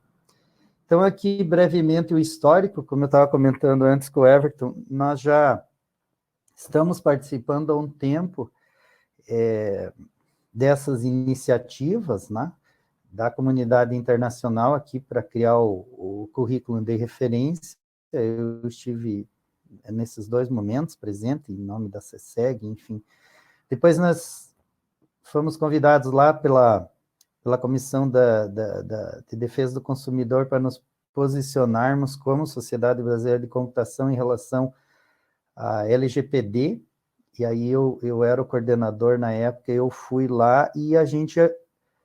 Então, aqui, brevemente, o histórico, como eu estava comentando antes com o Everton, nós já estamos participando há um tempo dessas iniciativas, né, da comunidade internacional aqui para criar o currículo de referência. Eu estive nesses 2 momentos presente, em nome da CSEG, enfim. Depois nós fomos convidados lá pela Comissão de Defesa do Consumidor para nos posicionarmos como Sociedade Brasileira de Computação em relação à LGPD, e aí eu era o coordenador na época, eu fui lá, e a gente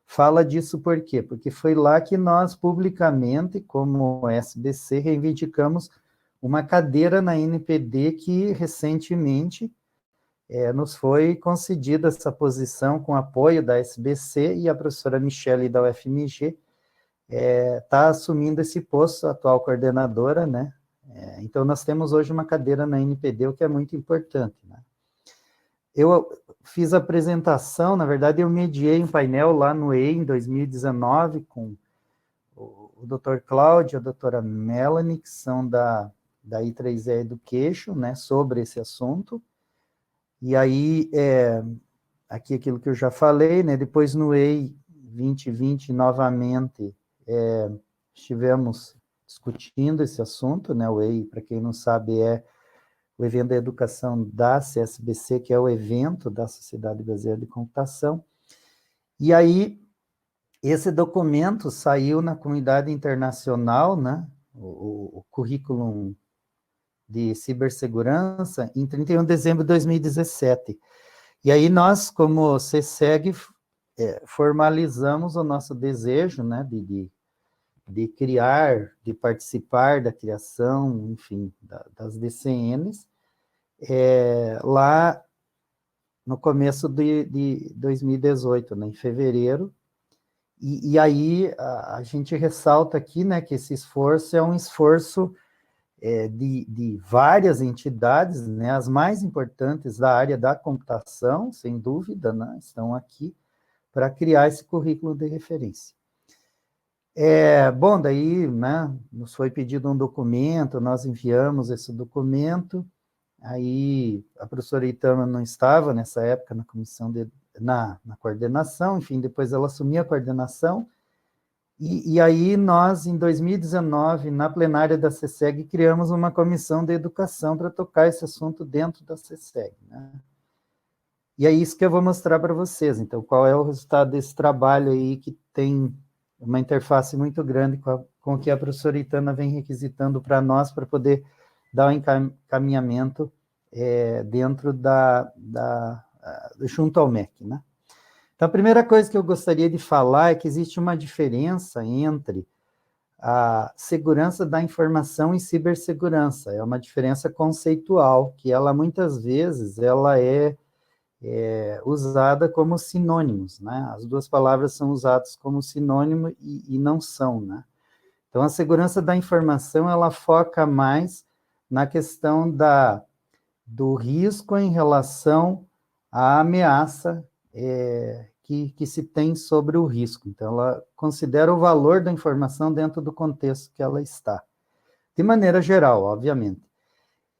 fala disso por quê? Porque foi lá que nós, publicamente, como SBC, reivindicamos uma cadeira na NPD que, recentemente, nos foi concedida essa posição com apoio da SBC, e a professora Michele, da UFMG, está assumindo esse posto, a atual coordenadora, né? Então, nós temos hoje uma cadeira na NPD, o que é muito importante, né? Eu fiz a apresentação, na verdade, eu mediei um painel lá no EI, em 2019, com o Dr. Cláudio e a doutora Melanie, que são da I3E Education, né, sobre esse assunto. E aí, aqui aquilo que eu já falei, né, depois no EI 2020, novamente, estivemos discutindo esse assunto, né, o EI, para quem não sabe, é o evento da educação da CSBC, que é o evento da Sociedade Brasileira de Computação. E aí, esse documento saiu na comunidade internacional, né, o currículo de cibersegurança, em 31 de dezembro de 2017. E aí nós, como CSEG, formalizamos o nosso desejo, né, de criar, de participar da criação, enfim, das DCNs, lá no começo de 2018, né, em fevereiro. E aí a gente ressalta aqui, né, que esse esforço é um esforço de várias entidades, né, as mais importantes da área da computação, sem dúvida, né, estão aqui para criar esse currículo de referência. Bom, daí, né, nos foi pedido um documento, nós enviamos esse documento, aí a professora Itana não estava nessa época na comissão, na coordenação, enfim, depois ela assumiu a coordenação, e aí nós, em 2019, na plenária da CSEG, criamos uma comissão de educação para tocar esse assunto dentro da CSEG, né? E é isso que eu vou mostrar para vocês. Então, qual é o resultado desse trabalho aí, que tem uma interface muito grande com o que a professora Itana vem requisitando para nós, para poder dar um encaminhamento dentro junto ao MEC, né? Então, a primeira coisa que eu gostaria de falar é que existe uma diferença entre a segurança da informação e cibersegurança. É uma diferença conceitual, que ela, muitas vezes, ela é usada como sinônimos, né? As duas palavras são usadas como sinônimo e não são, né? Então, a segurança da informação, ela foca mais na questão do risco em relação à ameaça que se tem sobre o risco. Então, ela considera o valor da informação dentro do contexto que ela está. De maneira geral, obviamente.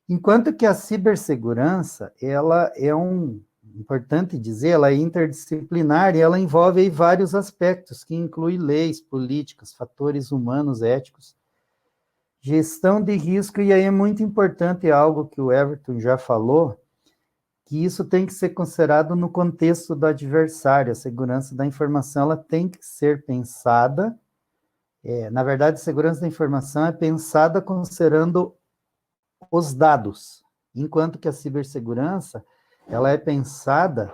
Enquanto que a cibersegurança, ela é importante dizer, ela é interdisciplinar e ela envolve aí vários aspectos, que inclui leis, políticas, fatores humanos, éticos, gestão de risco, e aí é muito importante algo que o Everton já falou, que isso tem que ser considerado no contexto do adversário. A segurança da informação, ela tem que ser pensada, na verdade, a segurança da informação é pensada considerando os dados, enquanto que a cibersegurança, ela é pensada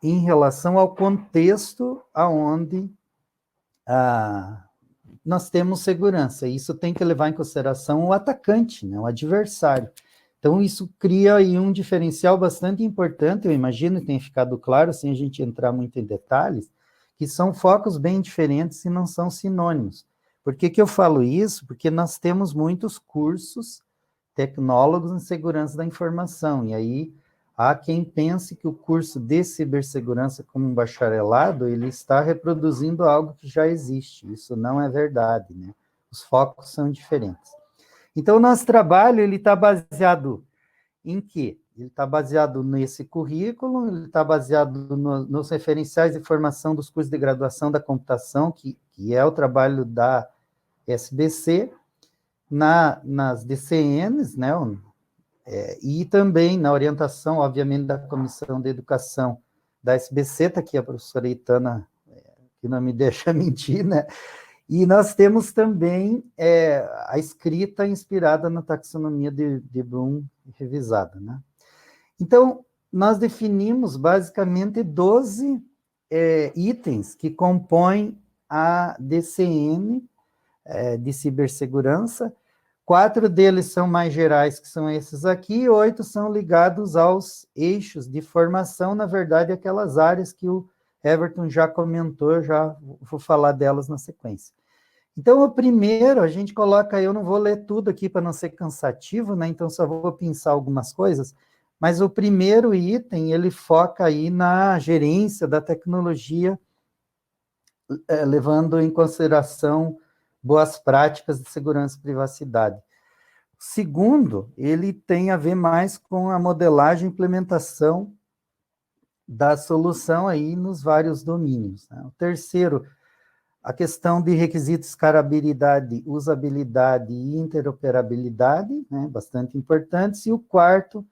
em relação ao contexto aonde nós temos segurança. Isso tem que levar em consideração o atacante, né, o adversário. Então, isso cria aí um diferencial bastante importante, eu imagino que tenha ficado claro, sem a gente entrar muito em detalhes, que são focos bem diferentes e não são sinônimos. Por que eu falo isso? Porque nós temos muitos cursos tecnólogos em segurança da informação, e aí há quem pense que o curso de cibersegurança como um bacharelado, ele está reproduzindo algo que já existe. Isso não é verdade, né? Os focos são diferentes. Então, o nosso trabalho, ele está baseado em quê? Ele está baseado nesse currículo, ele está baseado nos referenciais de formação dos cursos de graduação da computação, que é o trabalho da SBC, nas DCNs, né? E também na orientação, obviamente, da Comissão de Educação da SBC, está aqui a professora Itana, que não me deixa mentir, né? E nós temos também a escrita inspirada na taxonomia de Bloom revisada, né? Então, nós definimos basicamente 12 itens que compõem a DCN de cibersegurança. 4 deles são mais gerais, que são esses aqui, e 8 são ligados aos eixos de formação, na verdade, aquelas áreas que o Everton já comentou, eu já vou falar delas na sequência. Então, o primeiro, a gente coloca, eu não vou ler tudo aqui para não ser cansativo, né? Então só vou pensar algumas coisas, mas o primeiro item, ele foca aí na gerência da tecnologia, levando em consideração boas práticas de segurança e privacidade. Segundo, ele tem a ver mais com a modelagem e implementação da solução aí nos vários domínios, né? O terceiro, a questão de requisitos escalabilidade, usabilidade e interoperabilidade, né, bastante importantes. E o quarto,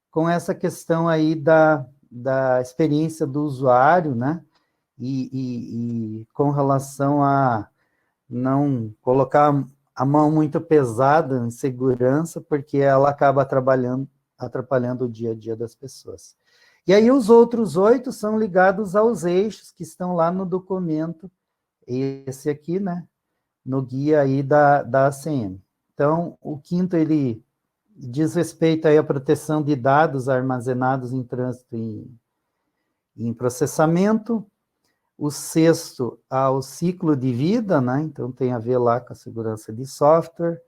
com essa questão aí da experiência do usuário, né, e com relação a não colocar a mão muito pesada em segurança, porque ela acaba atrapalhando o dia a dia das pessoas. E aí os outros 8 são ligados aos eixos que estão lá no documento, esse aqui, né, no guia aí da ACM. Então, o quinto, ele diz respeito aí à proteção de dados armazenados em trânsito e em processamento. O sexto, ao ciclo de vida, né, então tem a ver lá com a segurança de software.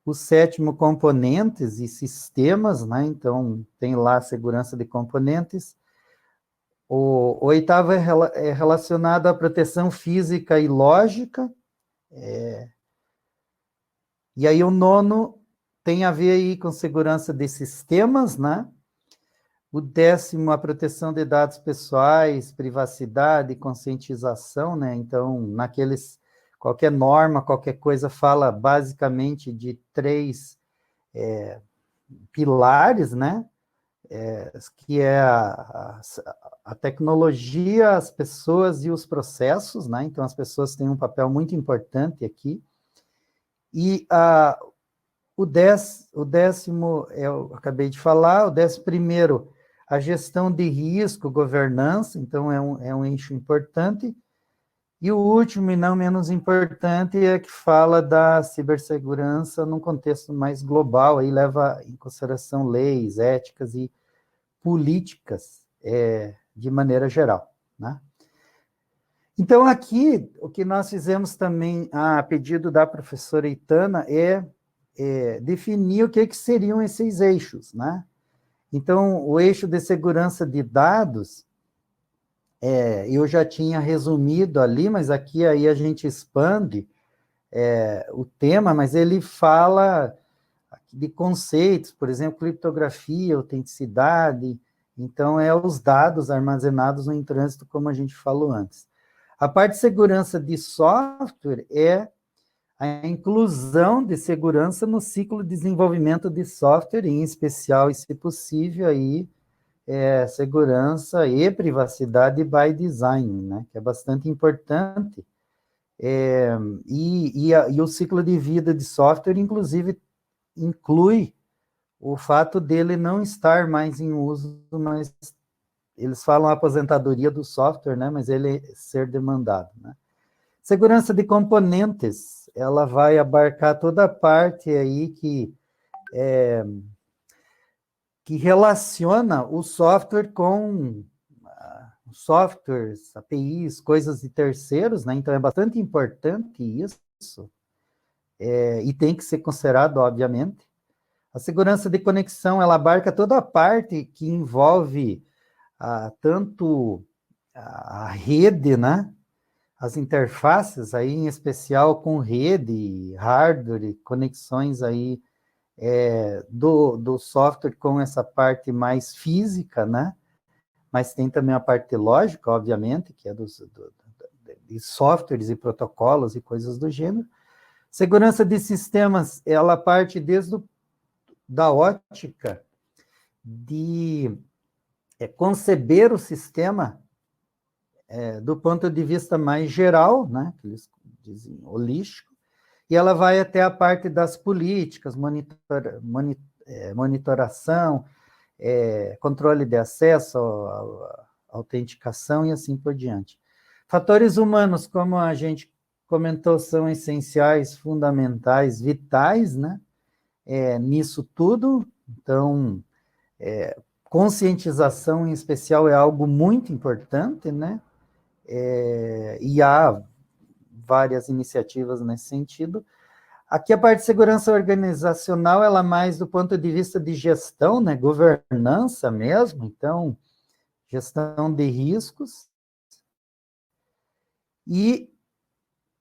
O sétimo, componentes e sistemas, né, então tem lá a segurança de componentes. O oitavo é relacionado à proteção física e lógica. E aí o nono tem a ver aí com segurança de sistemas, né? O 10º, a proteção de dados pessoais, privacidade e conscientização, né? Então, qualquer norma, qualquer coisa fala basicamente de 3 pilares, né? Que é a tecnologia, as pessoas e os processos, né? Então, as pessoas têm um papel muito importante aqui. E o décimo, eu acabei de falar, o 11º, a gestão de risco, governança, então é um eixo importante. E o último, e não menos importante, é que fala da cibersegurança num contexto mais global, aí leva em consideração leis, éticas e políticas, de maneira geral, né? Então, aqui, o que nós fizemos também, a pedido da professora Itana, definir o que seriam esses eixos, né? Então, o eixo de segurança de dados, eu já tinha resumido ali, mas aqui aí a gente expande o tema, mas ele fala de conceitos, por exemplo, criptografia, autenticidade, então os dados armazenados em trânsito, como a gente falou antes. A parte de segurança de software é a inclusão de segurança no ciclo de desenvolvimento de software, em especial, e se possível, aí, segurança e privacidade by design, né, que é bastante importante. E o ciclo de vida de software, inclusive, inclui o fato dele não estar mais em uso, mas eles falam aposentadoria do software, né, mas ele ser demandado, né. Segurança de componentes, ela vai abarcar toda a parte aí que relaciona o software com softwares, APIs, coisas de terceiros, né? Então é bastante importante isso, e tem que ser considerado, obviamente. A segurança de conexão, ela abarca toda a parte que envolve tanto a rede, né? As interfaces, aí, em especial com rede, hardware, conexões aí do software com essa parte mais física, né? Mas tem também a parte lógica, obviamente, que é de softwares e protocolos e coisas do gênero. Segurança de sistemas, ela parte desde da ótica de conceber o sistema do ponto de vista mais geral, né, que eles dizem holístico, e ela vai até a parte das políticas, monitoração, controle de acesso, autenticação e assim por diante. Fatores humanos, como a gente comentou, são essenciais, fundamentais, vitais, né, nisso tudo. Então, conscientização em especial é algo muito importante, né, e há várias iniciativas nesse sentido. Aqui a parte de segurança organizacional, ela mais do ponto de vista de gestão, né, governança mesmo, então, gestão de riscos, e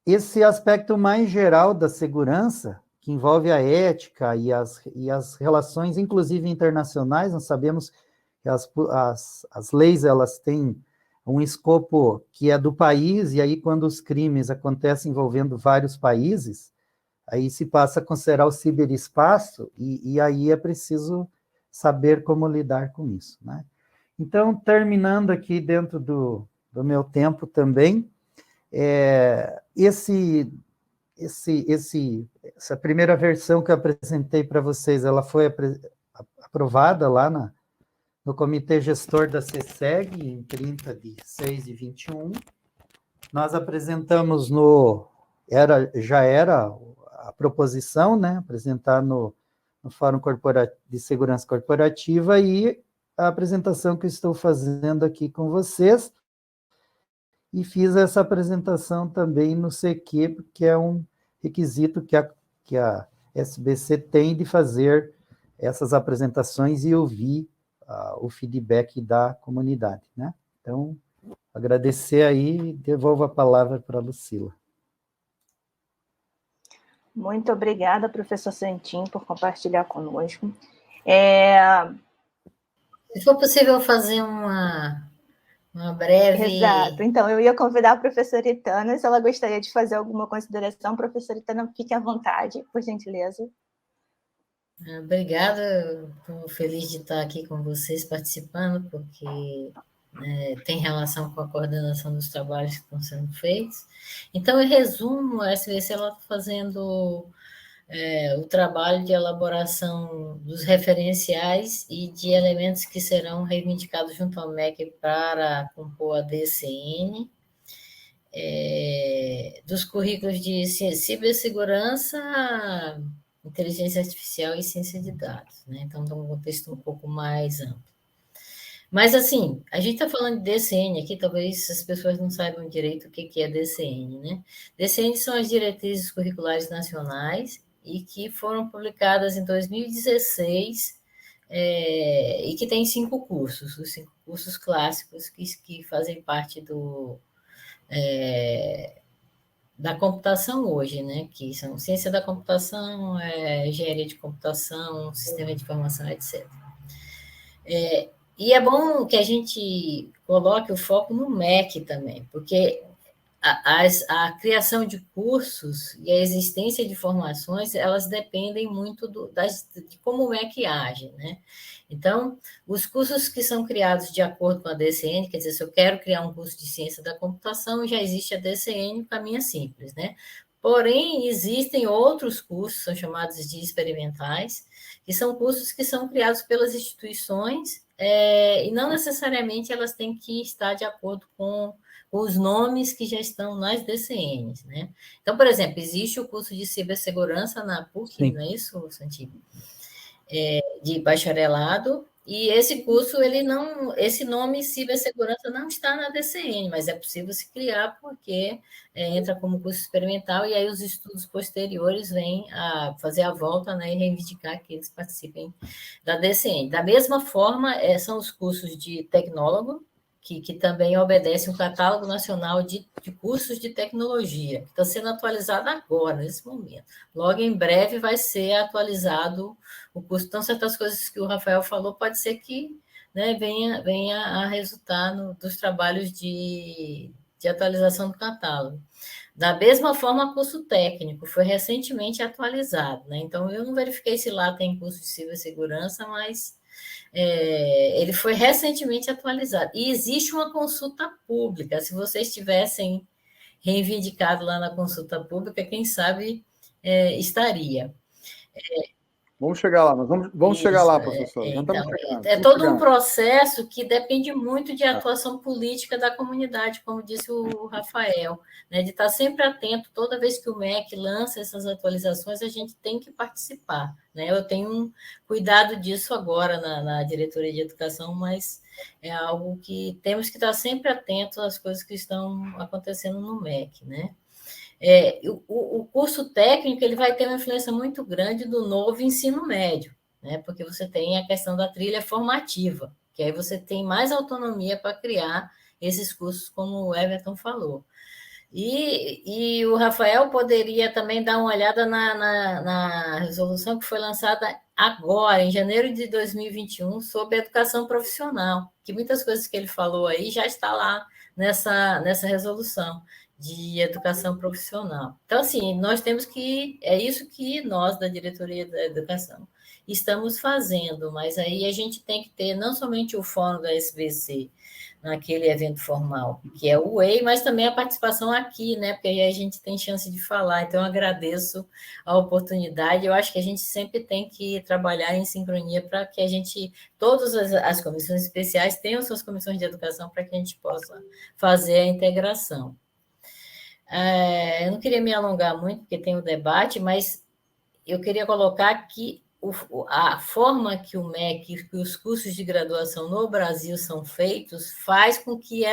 esse aspecto mais geral da segurança, que envolve a ética e as relações, inclusive internacionais. Nós sabemos que as leis, elas têm um escopo que é do país, e aí quando os crimes acontecem envolvendo vários países, aí se passa a considerar o ciberespaço, e aí é preciso saber como lidar com isso, né? Então, terminando aqui dentro do meu tempo também, essa primeira versão que eu apresentei para vocês, ela foi aprovada lá no Comitê Gestor da CSEG, em 30/6/21. Nós apresentamos já era a proposição, né, apresentar no Fórum de Segurança Corporativa, e a apresentação que eu estou fazendo aqui com vocês, e fiz essa apresentação também no CQ, porque é um requisito que a SBC tem de fazer essas apresentações e ouvir o feedback da comunidade, né? Então, agradecer aí e devolvo a palavra para a Lucila. Muito obrigada, professor Santin, por compartilhar conosco. Se for possível fazer uma breve... Exato. Então, eu ia convidar a professora Itana, se ela gostaria de fazer alguma consideração. Professora Itana, fique à vontade, por gentileza. Obrigada, estou feliz de estar aqui com vocês participando, porque tem relação com a coordenação dos trabalhos que estão sendo feitos. Então, em resumo, a SBC está fazendo o trabalho de elaboração dos referenciais e de elementos que serão reivindicados junto ao MEC para compor a DCN, dos currículos de cibersegurança, inteligência artificial e ciência de dados, né? Então, dá um contexto um pouco mais amplo. Mas, assim, a gente está falando de DCN aqui, talvez as pessoas não saibam direito o que é DCN, né? DCN são as diretrizes curriculares nacionais e que foram publicadas em 2016 e que tem 5 cursos, os 5 cursos clássicos que fazem parte da computação hoje, né? Que são ciência da computação, engenharia de computação, sistema de informação, etc. E é bom que a gente coloque o foco no MEC também, porque a criação de cursos e a existência de formações, elas dependem muito de como o MEC age, né? Então, os cursos que são criados de acordo com a DCN, quer dizer, se eu quero criar um curso de ciência da computação, já existe a DCN, o caminho é simples, né? Porém, existem outros cursos, são chamados de experimentais, que são cursos que são criados pelas instituições e não necessariamente elas têm que estar de acordo com os nomes que já estão nas DCNs, né? Então, por exemplo, existe o curso de cibersegurança na PUC, Sim. não é isso, Santiago? De bacharelado, e esse curso, esse nome cibersegurança não está na DCN, mas é possível se criar porque entra como curso experimental e aí os estudos posteriores vêm a fazer a volta, né, e reivindicar que eles participem da DCN. Da mesma forma, são os cursos de tecnólogo, que também obedece um catálogo nacional de cursos de tecnologia, que está sendo atualizado agora, nesse momento. Logo em breve vai ser atualizado o curso. Então, certas coisas que o Rafael falou, pode ser que, né, venha a resultar dos trabalhos de atualização do catálogo. Da mesma forma, curso técnico, foi recentemente atualizado, né? Então, eu não verifiquei se lá tem curso de cibersegurança, mas ele foi recentemente atualizado. E existe uma consulta pública. Se vocês tivessem reivindicado lá na consulta pública, quem sabe estaria. Vamos chegar lá, nós vamos chegar lá, professor. Já Então, estamos chegando. é todo um processo que depende muito de atuação política da comunidade, como disse o Rafael, né, de estar sempre atento, toda vez que o MEC lança essas atualizações, a gente tem que participar. Né? Eu tenho cuidado disso agora na diretoria de educação, mas é algo que temos que estar sempre atentos às coisas que estão acontecendo no MEC, né? O curso técnico ele vai ter uma influência muito grande do novo ensino médio, né? Porque você tem a questão da trilha formativa, que aí você tem mais autonomia para criar esses cursos, como o Everton falou. E o Rafael poderia também dar uma olhada na resolução que foi lançada agora, em janeiro de 2021, sobre educação profissional, que muitas coisas que ele falou aí já está lá nessa resolução de educação profissional. Então, assim, nós temos que... É isso que nós, da Diretoria da Educação, estamos fazendo, mas aí a gente tem que ter não somente o fórum da SBC, naquele evento formal, que é o WEI, mas também a participação aqui, né? Porque aí a gente tem chance de falar. Então, eu agradeço a oportunidade. Eu acho que a gente sempre tem que trabalhar em sincronia para que a gente, todas as comissões especiais tenham suas comissões de educação para que a gente possa fazer a integração. Eu não queria me alongar muito, porque tem o debate, mas eu queria colocar que a forma que o MEC, que os cursos de graduação no Brasil são feitos, faz com que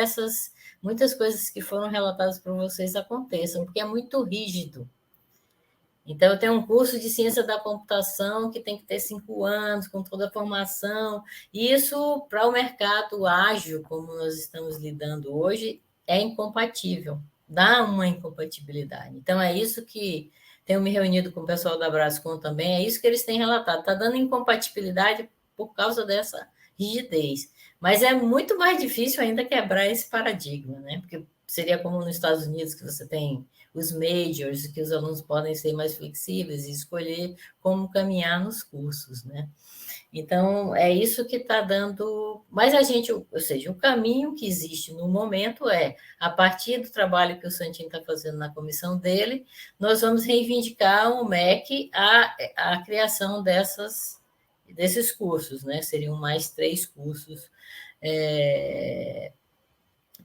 muitas coisas que foram relatadas por vocês aconteçam, porque é muito rígido. Então, eu tenho um curso de ciência da computação que tem que ter 5 anos, com toda a formação. E isso, para o mercado ágil, como nós estamos lidando hoje, é incompatível, dá uma incompatibilidade. Então, é isso que tenho me reunido com o pessoal da Brascom também, é isso que eles têm relatado. Está dando incompatibilidade por causa dessa rigidez. Mas é muito mais difícil ainda quebrar esse paradigma, né? Porque seria como nos Estados Unidos, que você tem os majors, que os alunos podem ser mais flexíveis e escolher como caminhar nos cursos, né? Então, é isso que está dando... Mas a gente, ou seja, o caminho que existe no momento é, a partir do trabalho que o Santinho está fazendo na comissão dele, nós vamos reivindicar o MEC a criação desses cursos, né? Seriam mais 3 cursos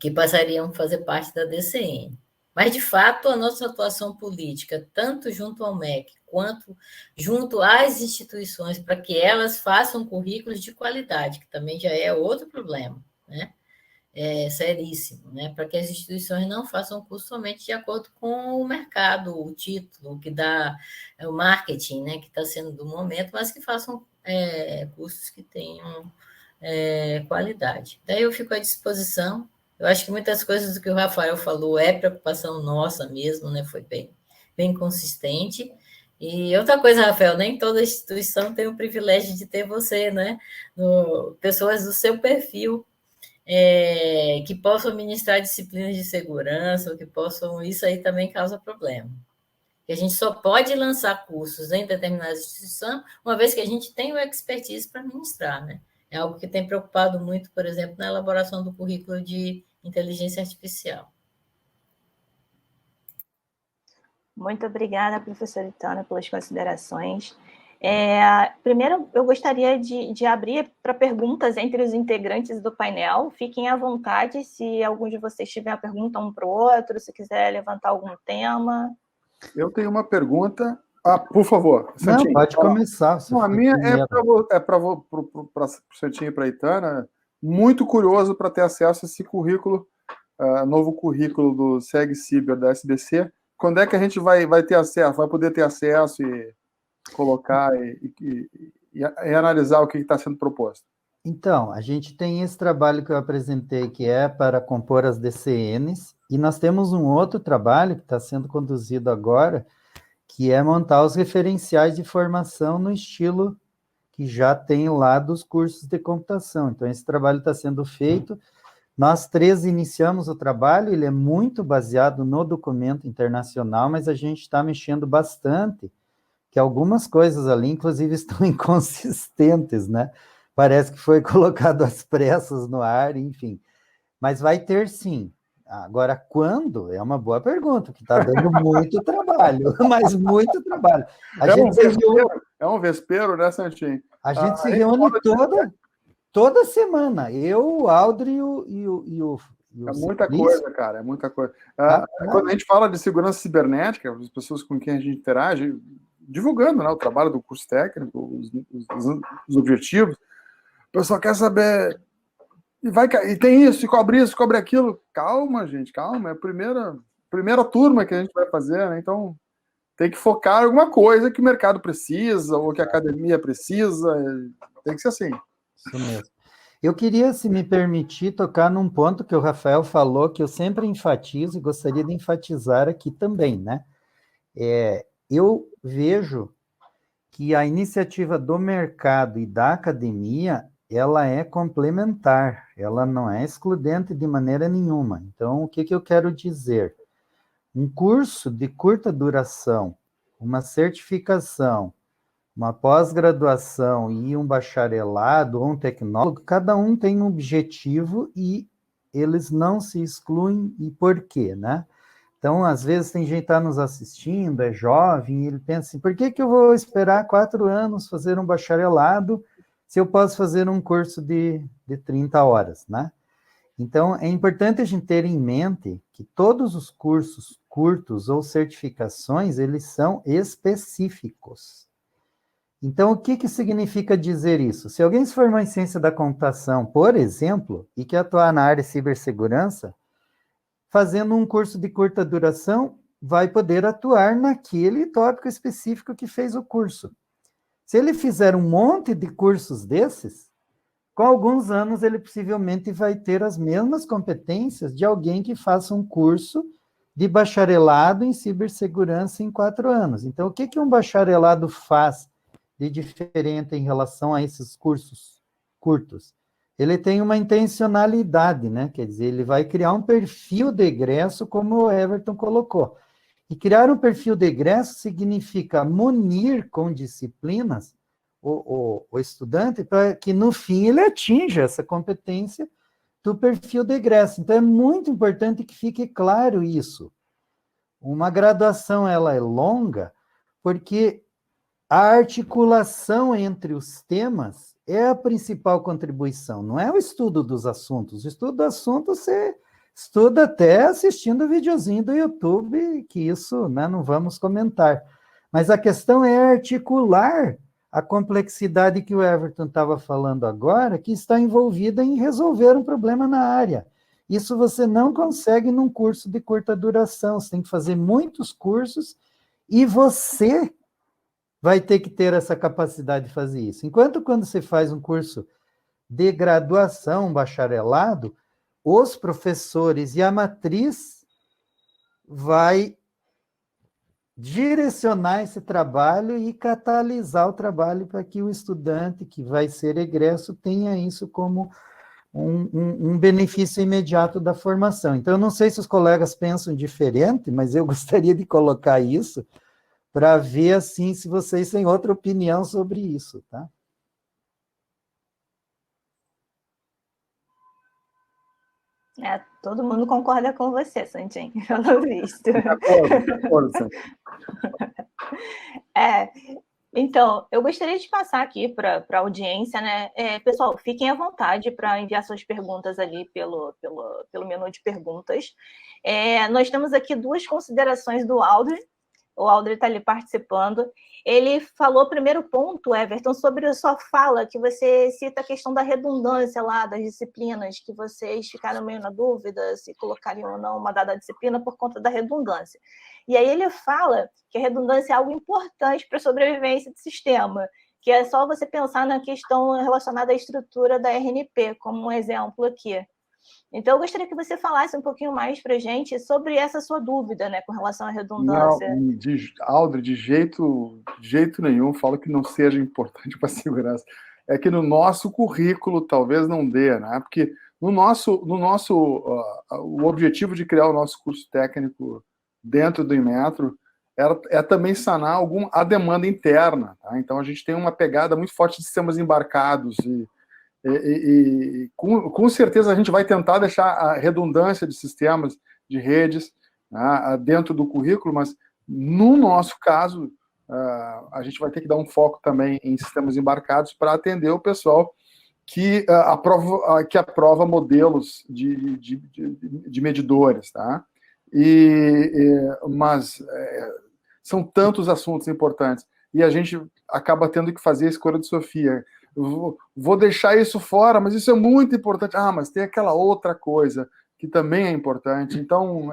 que passariam a fazer parte da DCN. Mas, de fato, a nossa atuação política, tanto junto ao MEC quanto junto às instituições, para que elas façam currículos de qualidade, que também já é outro problema, né? É seríssimo, né? Para que as instituições não façam curso somente de acordo com o mercado, o título, que dá o marketing, né? Que está sendo do momento, mas que façam cursos que tenham qualidade. Daí eu fico à disposição. Eu acho que muitas coisas do que o Rafael falou é preocupação nossa mesmo, né? Foi bem consistente. E outra coisa, Rafael, nem toda instituição tem o privilégio de ter você, né? Pessoas do seu perfil que possam ministrar disciplinas de segurança, ou que possam... Isso aí também causa problema. E a gente só pode lançar cursos em determinadas instituições, uma vez que a gente tem o expertise para ministrar, né? É algo que tem preocupado muito, por exemplo, na elaboração do currículo de inteligência artificial. Muito obrigada, professora Itana, pelas considerações. Primeiro, eu gostaria de abrir para perguntas entre os integrantes do painel. Fiquem à vontade, se algum de vocês tiver uma pergunta um para o outro, se quiser levantar algum tema. Eu tenho uma pergunta. Por favor, Santinho. Não, pode começar. Não, a minha é para o Santinho e para a Itana. Muito curioso para ter acesso a esse currículo, novo currículo do SEG-CIBER da SBC. Quando é que a gente vai ter acesso, vai poder ter acesso e colocar e analisar o que está sendo proposto? Então, a gente tem esse trabalho que eu apresentei, que é para compor as DCNs, e nós temos um outro trabalho que está sendo conduzido agora, que é montar os referenciais de formação no estilo que já tem lá dos cursos de computação. Então, esse trabalho está sendo feito. Nós 3 iniciamos o trabalho, ele é muito baseado no documento internacional, mas a gente está mexendo bastante, que algumas coisas ali, inclusive, estão inconsistentes, né? Parece que foi colocado às pressas no ar, enfim. Mas vai ter sim. Agora, quando? É uma boa pergunta, que está dando muito trabalho, mas muito trabalho. É um vespeiro, né, Santinho? A gente se reúne toda semana. Eu, o Aldri e o é muita coisa, cara, é muita coisa. Quando a gente fala de segurança cibernética, as pessoas com quem a gente interage, divulgando, né, o trabalho do curso técnico, os objetivos, o pessoal quer saber... E tem isso, cobre aquilo. Calma, gente, calma. É a primeira turma que a gente vai fazer, né? Então, tem que focar em alguma coisa que o mercado precisa, ou que a academia precisa. Tem que ser assim. Isso mesmo. Eu queria, se me permitir, tocar num ponto que o Rafael falou, que eu sempre enfatizo e gostaria de enfatizar aqui também, né? Eu vejo que a iniciativa do mercado e da academia, ela é complementar, ela não é excludente de maneira nenhuma. Então, o que eu quero dizer? Um curso de curta duração, uma certificação, uma pós-graduação e um bacharelado ou um tecnólogo, cada um tem um objetivo e eles não se excluem. E por quê, né? Então, às vezes, tem gente que está nos assistindo, é jovem, e ele pensa assim, por que eu vou esperar 4 anos fazer um bacharelado se eu posso fazer um curso de 30 horas, né? Então, é importante a gente ter em mente que todos os cursos curtos ou certificações, eles são específicos. Então, o que significa dizer isso? Se alguém se formou em ciência da computação, por exemplo, e quer atuar na área de cibersegurança, fazendo um curso de curta duração, vai poder atuar naquele tópico específico que fez o curso. Se ele fizer um monte de cursos desses, com alguns anos ele possivelmente vai ter as mesmas competências de alguém que faça um curso de bacharelado em cibersegurança em 4 anos. Então, o que um bacharelado faz de diferente em relação a esses cursos curtos? Ele tem uma intencionalidade, né? Quer dizer, ele vai criar um perfil de egresso, como o Everton colocou. E criar um perfil de egresso significa munir com disciplinas o estudante para que, no fim, ele atinja essa competência do perfil de egresso. Então, é muito importante que fique claro isso. Uma graduação, ela é longa, porque a articulação entre os temas é a principal contribuição, não é o estudo dos assuntos. O estudo do assunto você estuda até assistindo o videozinho do YouTube, que isso, né, não vamos comentar. Mas a questão é articular a complexidade que o Everton estava falando agora, que está envolvida em resolver um problema na área. Isso você não consegue num curso de curta duração, você tem que fazer muitos cursos e você vai ter que ter essa capacidade de fazer isso. Enquanto quando você faz um curso de graduação, um bacharelado, os professores e a matriz vai direcionar esse trabalho e catalisar o trabalho para que o estudante que vai ser egresso tenha isso como um benefício imediato da formação. Então, eu não sei se os colegas pensam diferente, mas eu gostaria de colocar isso para ver, assim, se vocês têm outra opinião sobre isso, tá? Todo mundo concorda com você, Santinho, pelo visto. De acordo, Santinho. Então, eu gostaria de passar aqui para a audiência, né? Pessoal, fiquem à vontade para enviar suas perguntas ali pelo menu de perguntas. Nós temos aqui 2 considerações do Aldri. O Aldri está ali participando. Ele falou o primeiro ponto, Everton, sobre a sua fala, que você cita a questão da redundância lá das disciplinas, que vocês ficaram meio na dúvida se colocariam ou não uma dada disciplina por conta da redundância. E aí ele fala que a redundância é algo importante para a sobrevivência do sistema, que é só você pensar na questão relacionada à estrutura da RNP, como um exemplo aqui. Então, eu gostaria que você falasse um pouquinho mais para a gente sobre essa sua dúvida, né, com relação à redundância. Não, Aldri, de jeito nenhum, falo que não seja importante para a segurança. É que no nosso currículo talvez não dê, né? Porque o objetivo de criar o nosso curso técnico dentro do Inmetro é também sanar a demanda interna, tá? Então, a gente tem uma pegada muito forte de sistemas embarcados e com certeza a gente vai tentar deixar a redundância de sistemas, de redes, né, dentro do currículo, mas no nosso caso, a gente vai ter que dar um foco também em sistemas embarcados para atender o pessoal que aprova modelos de medidores, tá? Mas são tantos assuntos importantes e a gente acaba tendo que fazer a escolha de Sofia. Vou deixar isso fora, mas isso é muito importante. Mas tem aquela outra coisa que também é importante. Então,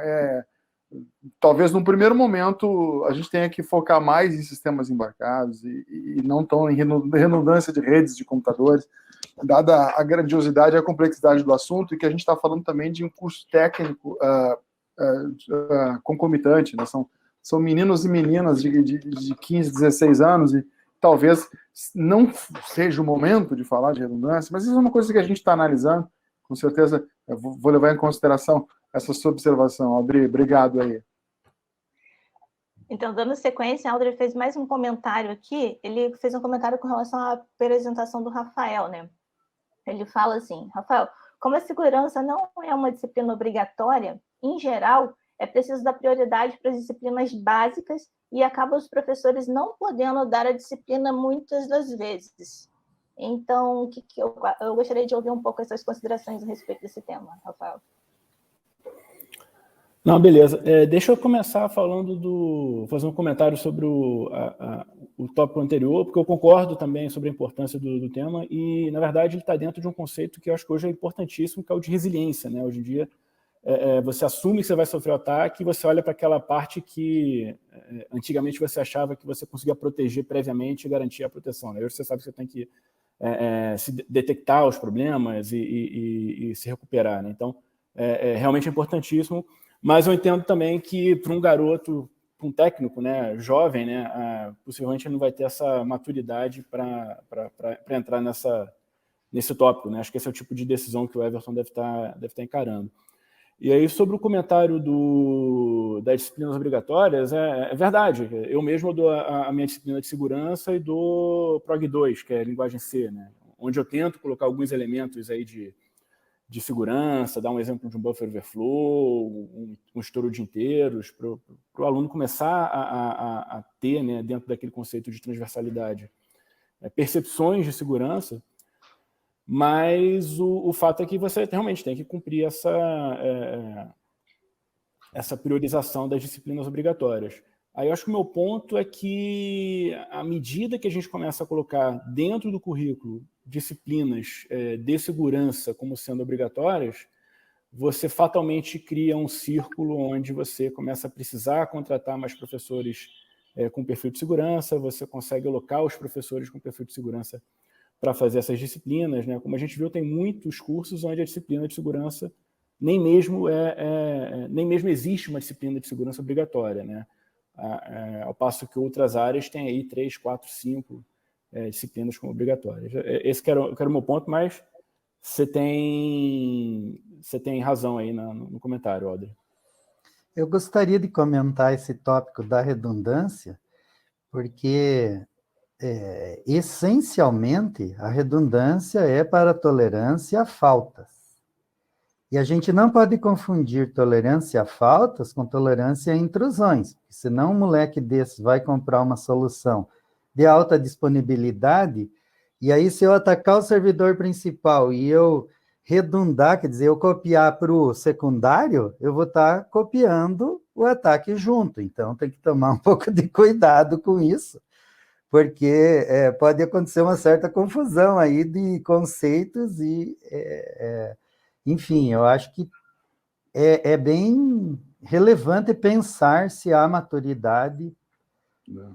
talvez no primeiro momento a gente tenha que focar mais em sistemas embarcados e não tão em redundância de redes de computadores, dada a grandiosidade e a complexidade do assunto, e que a gente está falando também de um curso técnico concomitante, né? São meninos e meninas de 15, 16 anos, e talvez não seja o momento de falar de redundância, mas isso é uma coisa que a gente está analisando. Com certeza, eu vou levar em consideração essa sua observação. Aldri, obrigado aí. Então, dando sequência, a Aldri fez mais um comentário aqui. Ele fez um comentário com relação à apresentação do Rafael, né? Ele fala assim: Rafael, como a segurança não é uma disciplina obrigatória, em geral, é preciso dar prioridade para as disciplinas básicas e acaba os professores não podendo dar a disciplina muitas das vezes. Então, eu gostaria de ouvir um pouco essas considerações a respeito desse tema, Rafael. Não, beleza. Deixa eu começar falando fazer um comentário sobre o tópico anterior, porque eu concordo também sobre a importância do tema e, na verdade, ele está dentro de um conceito que eu acho que hoje é importantíssimo, que é o de resiliência, né? Hoje em dia, você assume que você vai sofrer o ataque e você olha para aquela parte que antigamente você achava que você conseguia proteger previamente e garantir a proteção, né? Hoje você sabe que você tem que se detectar os problemas e se recuperar, né? Então, realmente é importantíssimo, mas eu entendo também que para um garoto, para um técnico, né, jovem, né, possivelmente ele não vai ter essa maturidade para entrar nesse tópico, né? Acho que esse é o tipo de decisão que o Everton deve estar encarando. E aí, sobre o comentário das disciplinas obrigatórias, é verdade. Eu mesmo dou a minha disciplina de segurança e dou Prog 2, que é linguagem C, né? Onde eu tento colocar alguns elementos aí de segurança, dar um exemplo de um buffer overflow, um estouro de inteiros, para o aluno começar a ter, né, dentro daquele conceito de transversalidade, percepções de segurança, mas o fato é que você realmente tem que cumprir essa priorização das disciplinas obrigatórias. Aí eu acho que o meu ponto é que, à medida que a gente começa a colocar dentro do currículo disciplinas de segurança como sendo obrigatórias, você fatalmente cria um círculo onde você começa a precisar contratar mais professores com perfil de segurança, você consegue alocar os professores com perfil de segurança para fazer essas disciplinas, né? Como a gente viu, tem muitos cursos onde a disciplina de segurança nem mesmo existe uma disciplina de segurança obrigatória, né? Ao passo que outras áreas têm aí 3, 4, 5 disciplinas como obrigatórias. Esse que era o meu ponto, mas você tem razão aí no comentário, Audrey. Eu gostaria de comentar esse tópico da redundância, porque essencialmente a redundância é para tolerância a faltas. E a gente não pode confundir tolerância a faltas com tolerância a intrusões, senão um moleque desse vai comprar uma solução de alta disponibilidade, e aí se eu atacar o servidor principal e eu redundar, quer dizer, eu copiar para o secundário, eu vou estar copiando o ataque junto. Então tem que tomar um pouco de cuidado com isso, porque pode acontecer uma certa confusão aí de conceitos e... enfim, eu acho que é bem relevante pensar se há maturidade.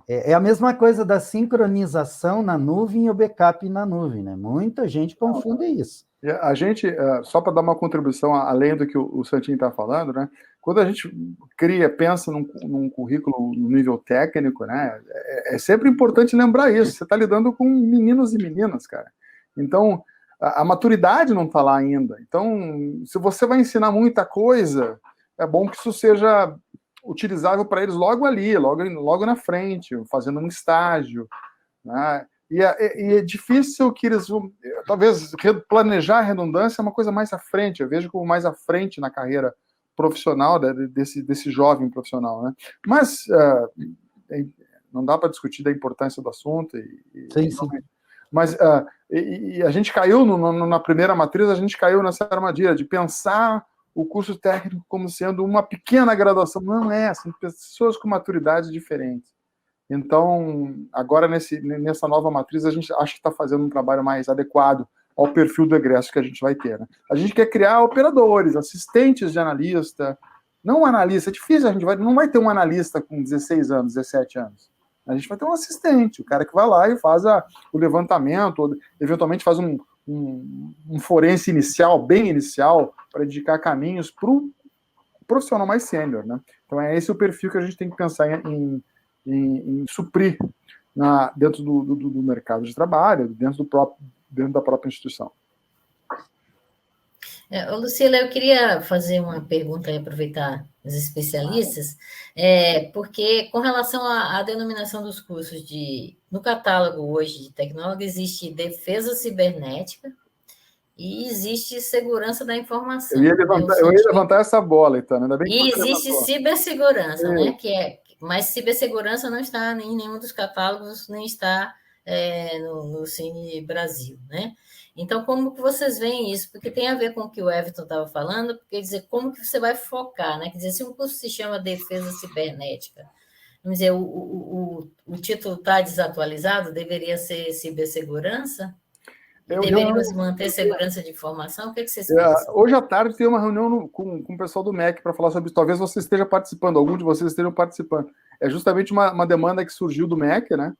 É a mesma coisa da sincronização na nuvem e o backup na nuvem, né? Muita gente confunde isso. A gente, só para dar uma contribuição além do que o Santinho está falando, né? Quando a gente pensa num currículo no nível técnico, né? É sempre importante lembrar isso. Você está lidando com meninos e meninas, cara. Então, a maturidade não está lá ainda. Então, se você vai ensinar muita coisa, é bom que isso seja utilizável para eles logo ali, logo na frente, fazendo um estágio, né? E é difícil que eles vão... Talvez planejar a redundância é uma coisa mais à frente. Eu vejo como mais à frente na carreira profissional desse jovem profissional, né? Mas não dá para discutir da importância do assunto. Sim. Mas a gente caiu na primeira matriz, a gente caiu nessa armadilha de pensar o curso técnico como sendo uma pequena graduação. Não é, são pessoas com maturidades diferentes. Então, agora nessa nova matriz, a gente acha que está fazendo um trabalho mais adequado ao perfil do egresso que a gente vai ter, né? A gente quer criar operadores, assistentes de analista, não analista. É difícil, não vai ter um analista com 16 anos, 17 anos. A gente vai ter um assistente, o cara que vai lá e faz o levantamento, ou eventualmente faz um forense inicial, bem inicial, para indicar caminhos para o profissional mais sênior, né? Então é esse o perfil que a gente tem que pensar em suprir dentro do mercado de trabalho, dentro da própria instituição. Lucila, eu queria fazer uma pergunta e aproveitar os especialistas, porque com relação à denominação dos cursos no catálogo hoje de tecnólogo, existe defesa cibernética e existe segurança da informação. Eu ia levantar essa bola, então, ainda bem que e existe cibersegurança, né? Mas cibersegurança não está em nenhum dos catálogos, nem está no Cine Brasil, né? Então, como que vocês veem isso? Porque tem a ver com o que o Everton estava falando, porque dizer, como que você vai focar, né? Quer dizer, se um curso se chama Defesa Cibernética, vamos dizer, o título está desatualizado, deveria ser cibersegurança? Deveríamos manter segurança de informação? O que vocês pensam? Hoje à tarde tem uma reunião com o pessoal do MEC para falar sobre isso. Talvez você esteja participando, algum de vocês estejam participando. É justamente uma demanda que surgiu do MEC, né?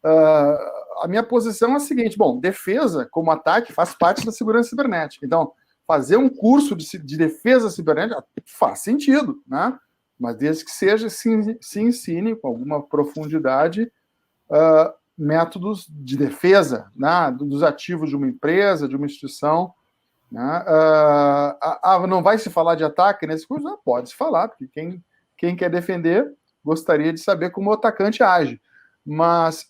A minha posição é a seguinte: bom, defesa como ataque faz parte da segurança cibernética. Então, fazer um curso de defesa cibernética faz sentido, né? Mas desde que se ensine com alguma profundidade métodos de defesa, né, dos ativos de uma empresa, de uma instituição, Né? Não vai se falar de ataque nesse curso? Não, pode se falar, porque quem quer defender gostaria de saber como o atacante age. Mas,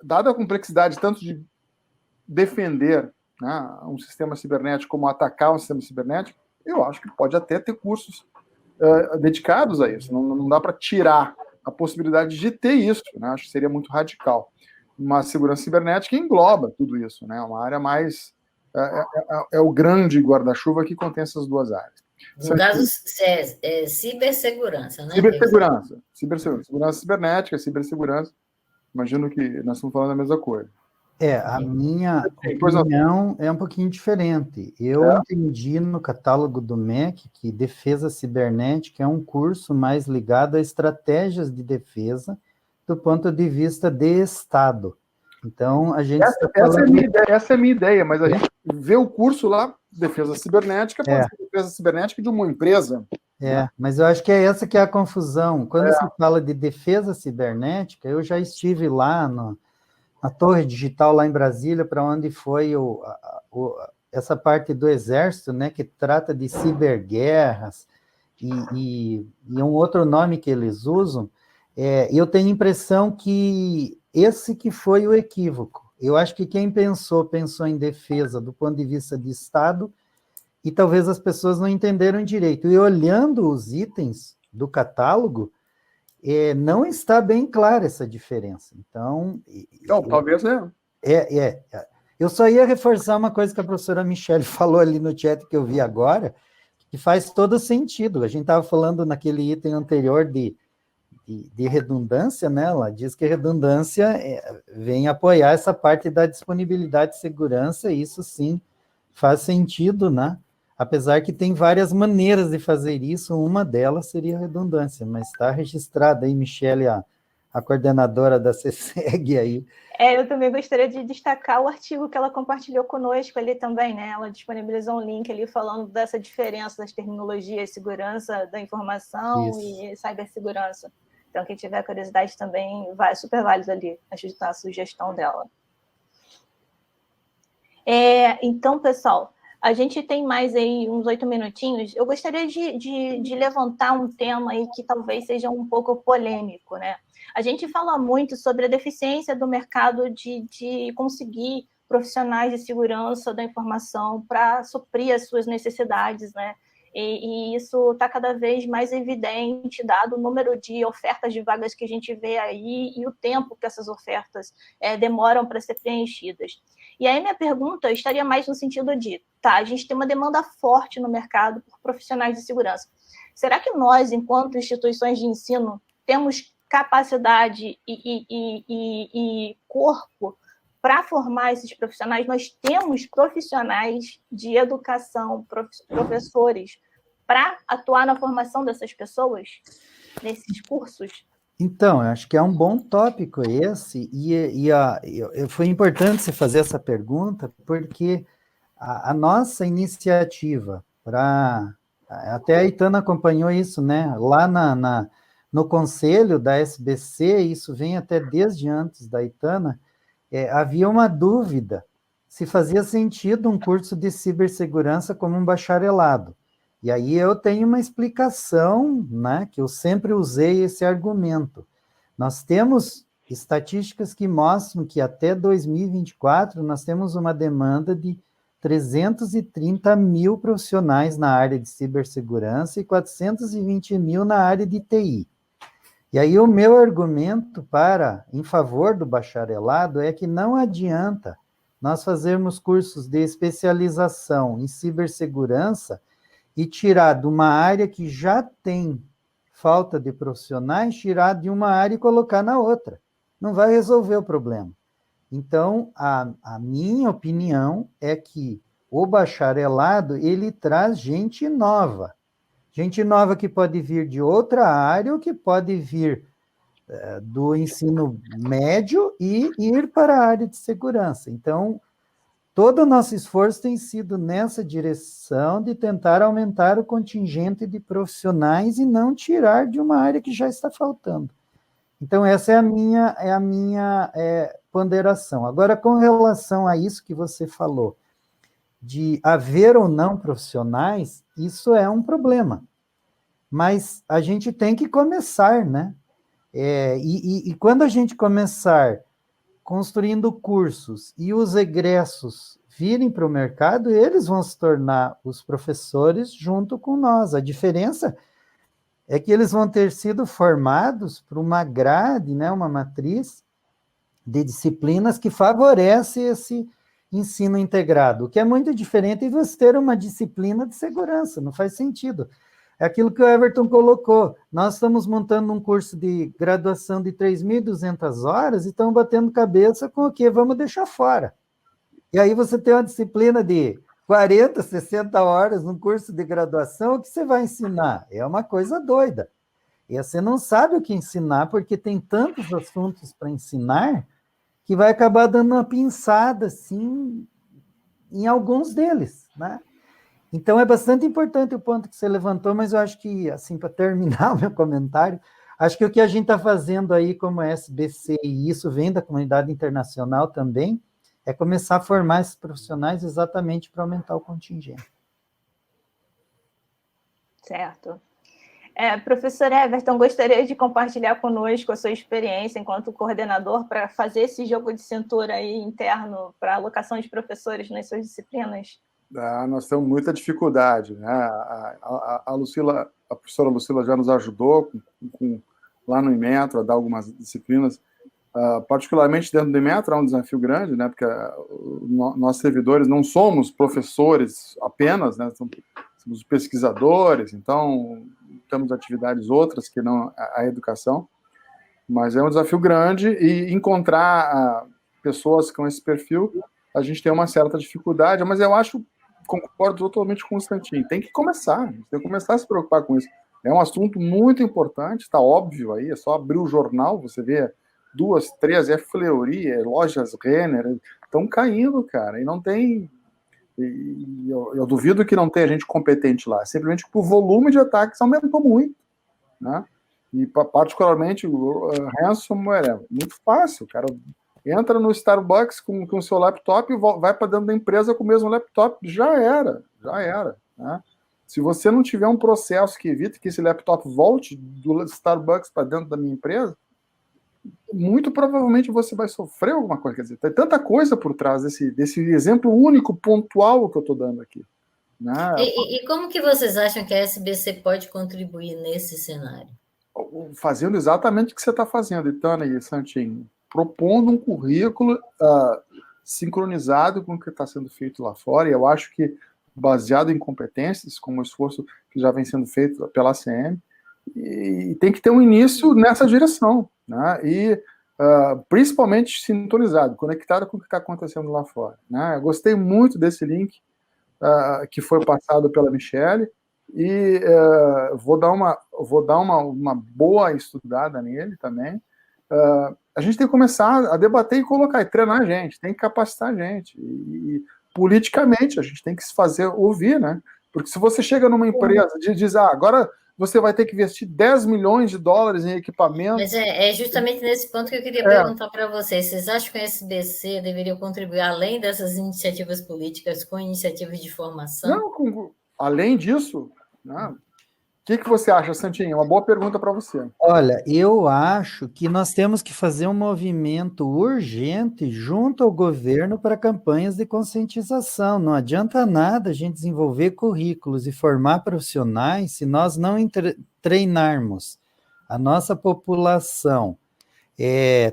dada a complexidade tanto de defender, né, um sistema cibernético como atacar um sistema cibernético, eu acho que pode até ter cursos dedicados a isso. Não dá para tirar a possibilidade de ter isso, né? Acho que seria muito radical. Uma segurança cibernética engloba tudo isso, né? Uma área mais... É o grande guarda-chuva que contém essas duas áreas. No caso, é cibersegurança, né? Cibersegurança. Segurança cibernética, cibersegurança. Imagino que nós estamos falando da mesma coisa. A minha opinião é um pouquinho diferente. Eu entendi no catálogo do MEC que defesa cibernética é um curso mais ligado a estratégias de defesa do ponto de vista de Estado. Então, a gente essa é a minha ideia, mas a gente vê o curso lá, defesa cibernética, pode ser defesa cibernética de uma empresa. Mas eu acho que é essa que é a confusão. Quando se fala de defesa cibernética, eu já estive lá na Torre Digital, lá em Brasília, para onde foi essa parte do Exército, né, que trata de ciberguerras, e um outro nome que eles usam. Eu tenho a impressão que esse que foi o equívoco. Eu acho que quem pensou em defesa do ponto de vista de Estado, e talvez as pessoas não entenderam direito. E olhando os itens do catálogo, não está bem clara essa diferença. Então... talvez não. Eu só ia reforçar uma coisa que a professora Michele falou ali no chat que eu vi agora, que faz todo sentido. A gente estava falando naquele item anterior de redundância, né? Ela diz que redundância vem apoiar essa parte da disponibilidade de segurança, e isso sim faz sentido, né? Apesar que tem várias maneiras de fazer isso, uma delas seria a redundância, mas está registrada aí, Michele, a coordenadora da CSEG aí. Eu também gostaria de destacar o artigo que ela compartilhou conosco ali também, né? Ela disponibilizou um link ali falando dessa diferença das terminologias, segurança da informação e cibersegurança. Então, quem tiver curiosidade também, vai super válido ali ajustar a sugestão dela. Então, pessoal, a gente tem mais aí uns 8 minutinhos. Eu gostaria de levantar um tema aí que talvez seja um pouco polêmico, né? A gente fala muito sobre a deficiência do mercado de conseguir profissionais de segurança da informação para suprir as suas necessidades, né? E isso está cada vez mais evidente, dado o número de ofertas de vagas que a gente vê aí e o tempo que essas ofertas demoram para ser preenchidas. E aí minha pergunta estaria mais no sentido de, a gente tem uma demanda forte no mercado por profissionais de segurança. Será que nós, enquanto instituições de ensino, temos capacidade e corpo para formar esses profissionais? Nós temos profissionais de educação, professores, para atuar na formação dessas pessoas, nesses cursos? Então, eu acho que é um bom tópico esse, e foi importante você fazer essa pergunta, porque a nossa iniciativa até a Itana acompanhou isso, né? Lá no conselho da SBC, isso vem até desde antes da Itana, havia uma dúvida se fazia sentido um curso de cibersegurança como um bacharelado. E aí eu tenho uma explicação, né, que eu sempre usei esse argumento. Nós temos estatísticas que mostram que até 2024 nós temos uma demanda de 330 mil profissionais na área de cibersegurança e 420 mil na área de TI. E aí o meu argumento em favor do bacharelado é que não adianta nós fazermos cursos de especialização em cibersegurança e tirar de uma área que já tem falta de profissionais, tirar de uma área e colocar na outra. Não vai resolver o problema. Então, a minha opinião é que o bacharelado, ele traz gente nova que pode vir de outra área ou que pode vir do ensino médio e ir para a área de segurança. Então, todo o nosso esforço tem sido nessa direção de tentar aumentar o contingente de profissionais e não tirar de uma área que já está faltando. Então, essa é a minha ponderação. Agora, com relação a isso que você falou, de haver ou não profissionais, isso é um problema. Mas a gente tem que começar, né? E quando a gente começar construindo cursos e os egressos virem para o mercado, eles vão se tornar os professores junto com nós. A diferença é que eles vão ter sido formados por uma grade, né, uma matriz de disciplinas que favorece esse ensino integrado, o que é muito diferente de você ter uma disciplina de segurança, não faz sentido. É aquilo que o Everton colocou, nós estamos montando um curso de graduação de 3.200 horas e estamos batendo cabeça com o quê? Vamos deixar fora. E aí você tem uma disciplina de 40, 60 horas num curso de graduação, o que você vai ensinar? É uma coisa doida. E você não sabe o que ensinar, porque tem tantos assuntos para ensinar, que vai acabar dando uma pinçada, assim, em alguns deles, né? Então, é bastante importante o ponto que você levantou, mas eu acho que, assim, para terminar o meu comentário, acho que o que a gente está fazendo aí como SBC, e isso vem da comunidade internacional também, é começar a formar esses profissionais exatamente para aumentar o contingente. Certo. Professor Everton, gostaria de compartilhar conosco a sua experiência enquanto coordenador para fazer esse jogo de cintura aí interno para alocação de professores nas suas disciplinas? Nós temos muita dificuldade, né? A professora Lucila já nos ajudou lá no Inmetro a dar algumas disciplinas, particularmente dentro do Inmetro é um desafio grande, né? Porque nós servidores não somos professores apenas, né? Somos pesquisadores, então temos atividades outras que não a educação, mas é um desafio grande e encontrar pessoas com esse perfil, a gente tem uma certa dificuldade, mas eu concordo totalmente com o Constantino, tem que começar a se preocupar com isso. É um assunto muito importante, está óbvio aí, é só abrir o jornal, você vê 2, 3, Fleury, lojas Renner, estão caindo, cara, e não tem... Eu duvido que não tenha gente competente lá, simplesmente porque o volume de ataques aumentou muito, né? E particularmente o ransomware é muito fácil, o cara entra no Starbucks com o seu laptop e vai para dentro da empresa com o mesmo laptop, já era, né? Se você não tiver um processo que evite que esse laptop volte do Starbucks para dentro da minha empresa, muito provavelmente você vai sofrer alguma coisa. Quer dizer, tem tanta coisa por trás desse exemplo único, pontual que eu estou dando aqui, né? E como que vocês acham que a SBC pode contribuir nesse cenário? Fazendo exatamente o que você está fazendo, Itana e Santinho, propondo um currículo sincronizado com o que está sendo feito lá fora, e eu acho que baseado em competências, como o esforço que já vem sendo feito pela ACM, e tem que ter um início nessa direção, né? E principalmente sintonizado, conectado com o que está acontecendo lá fora, né? Eu gostei muito desse link que foi passado pela Michele, e vou dar uma boa estudada nele também. A gente tem que começar a debater e colocar, e treinar a gente, tem que capacitar a gente, e politicamente a gente tem que se fazer ouvir, né? Porque se você chega numa empresa e diz, agora você vai ter que investir 10 milhões de dólares em equipamento. Mas é justamente nesse ponto que eu queria perguntar para vocês. Vocês acham que o SBC deveria contribuir, além dessas iniciativas políticas, com iniciativas de formação? Não, além disso, né? O que você acha, Santinho? Uma boa pergunta para você. Olha, eu acho que nós temos que fazer um movimento urgente junto ao governo para campanhas de conscientização. Não adianta nada a gente desenvolver currículos e formar profissionais se nós não treinarmos a nossa população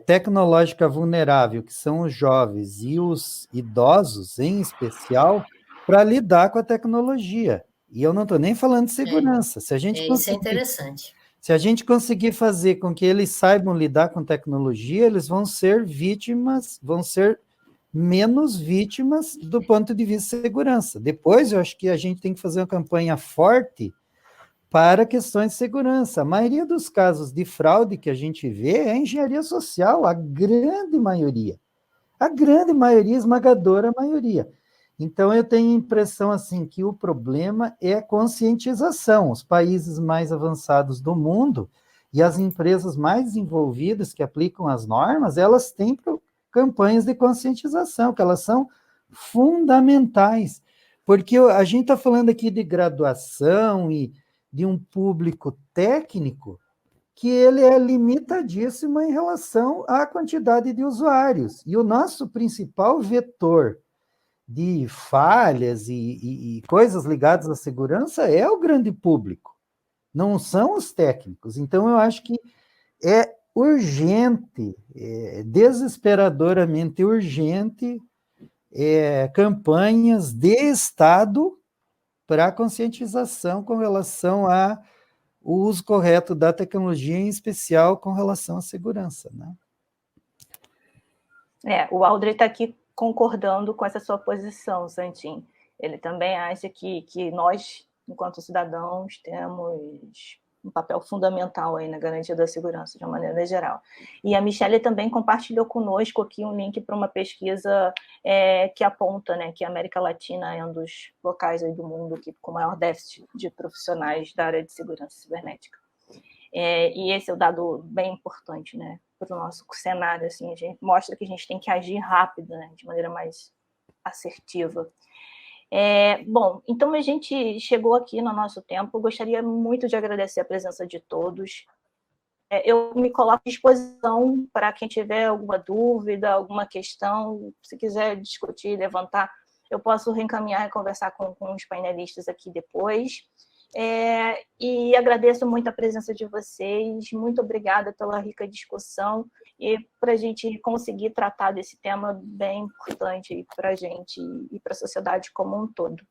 tecnológica vulnerável, que são os jovens e os idosos, em especial, para lidar com a tecnologia. E eu não estou nem falando de segurança. Se a gente isso é interessante. Se a gente conseguir fazer com que eles saibam lidar com tecnologia, eles vão ser menos vítimas do ponto de vista de segurança. Depois, eu acho que a gente tem que fazer uma campanha forte para questões de segurança. A maioria dos casos de fraude que a gente vê é engenharia social, a grande maioria. A grande maioria, esmagadora maioria. Então, eu tenho a impressão assim, que o problema é a conscientização. Os países mais avançados do mundo e as empresas mais desenvolvidas que aplicam as normas, elas têm campanhas de conscientização, que elas são fundamentais, porque a gente está falando aqui de graduação e de um público técnico que ele é limitadíssimo em relação à quantidade de usuários. E o nosso principal vetor de falhas e coisas ligadas à segurança é o grande público, não são os técnicos. Então, eu acho que é urgente, desesperadoramente urgente, campanhas de Estado para conscientização com relação ao uso correto da tecnologia, em especial com relação à segurança, né? O Aldrey está aqui concordando com essa sua posição, Santin. Ele também acha que nós, enquanto cidadãos, temos um papel fundamental aí na garantia da segurança, de uma maneira geral. E a Michelle também compartilhou conosco aqui um link para uma pesquisa que aponta, né, que a América Latina é um dos locais aí do mundo com maior déficit de profissionais da área de segurança cibernética. E esse é um dado bem importante, né, para o nosso cenário. Assim, a gente mostra que a gente tem que agir rápido, né, de maneira mais assertiva. Bom, então a gente chegou aqui no nosso tempo. Eu gostaria muito de agradecer a presença de todos. Eu me coloco à disposição para quem tiver alguma dúvida, alguma questão, se quiser discutir, levantar, eu posso reencaminhar e conversar com os painelistas aqui depois. E agradeço muito a presença de vocês, muito obrigada pela rica discussão e para a gente conseguir tratar desse tema bem importante para a gente e para a sociedade como um todo.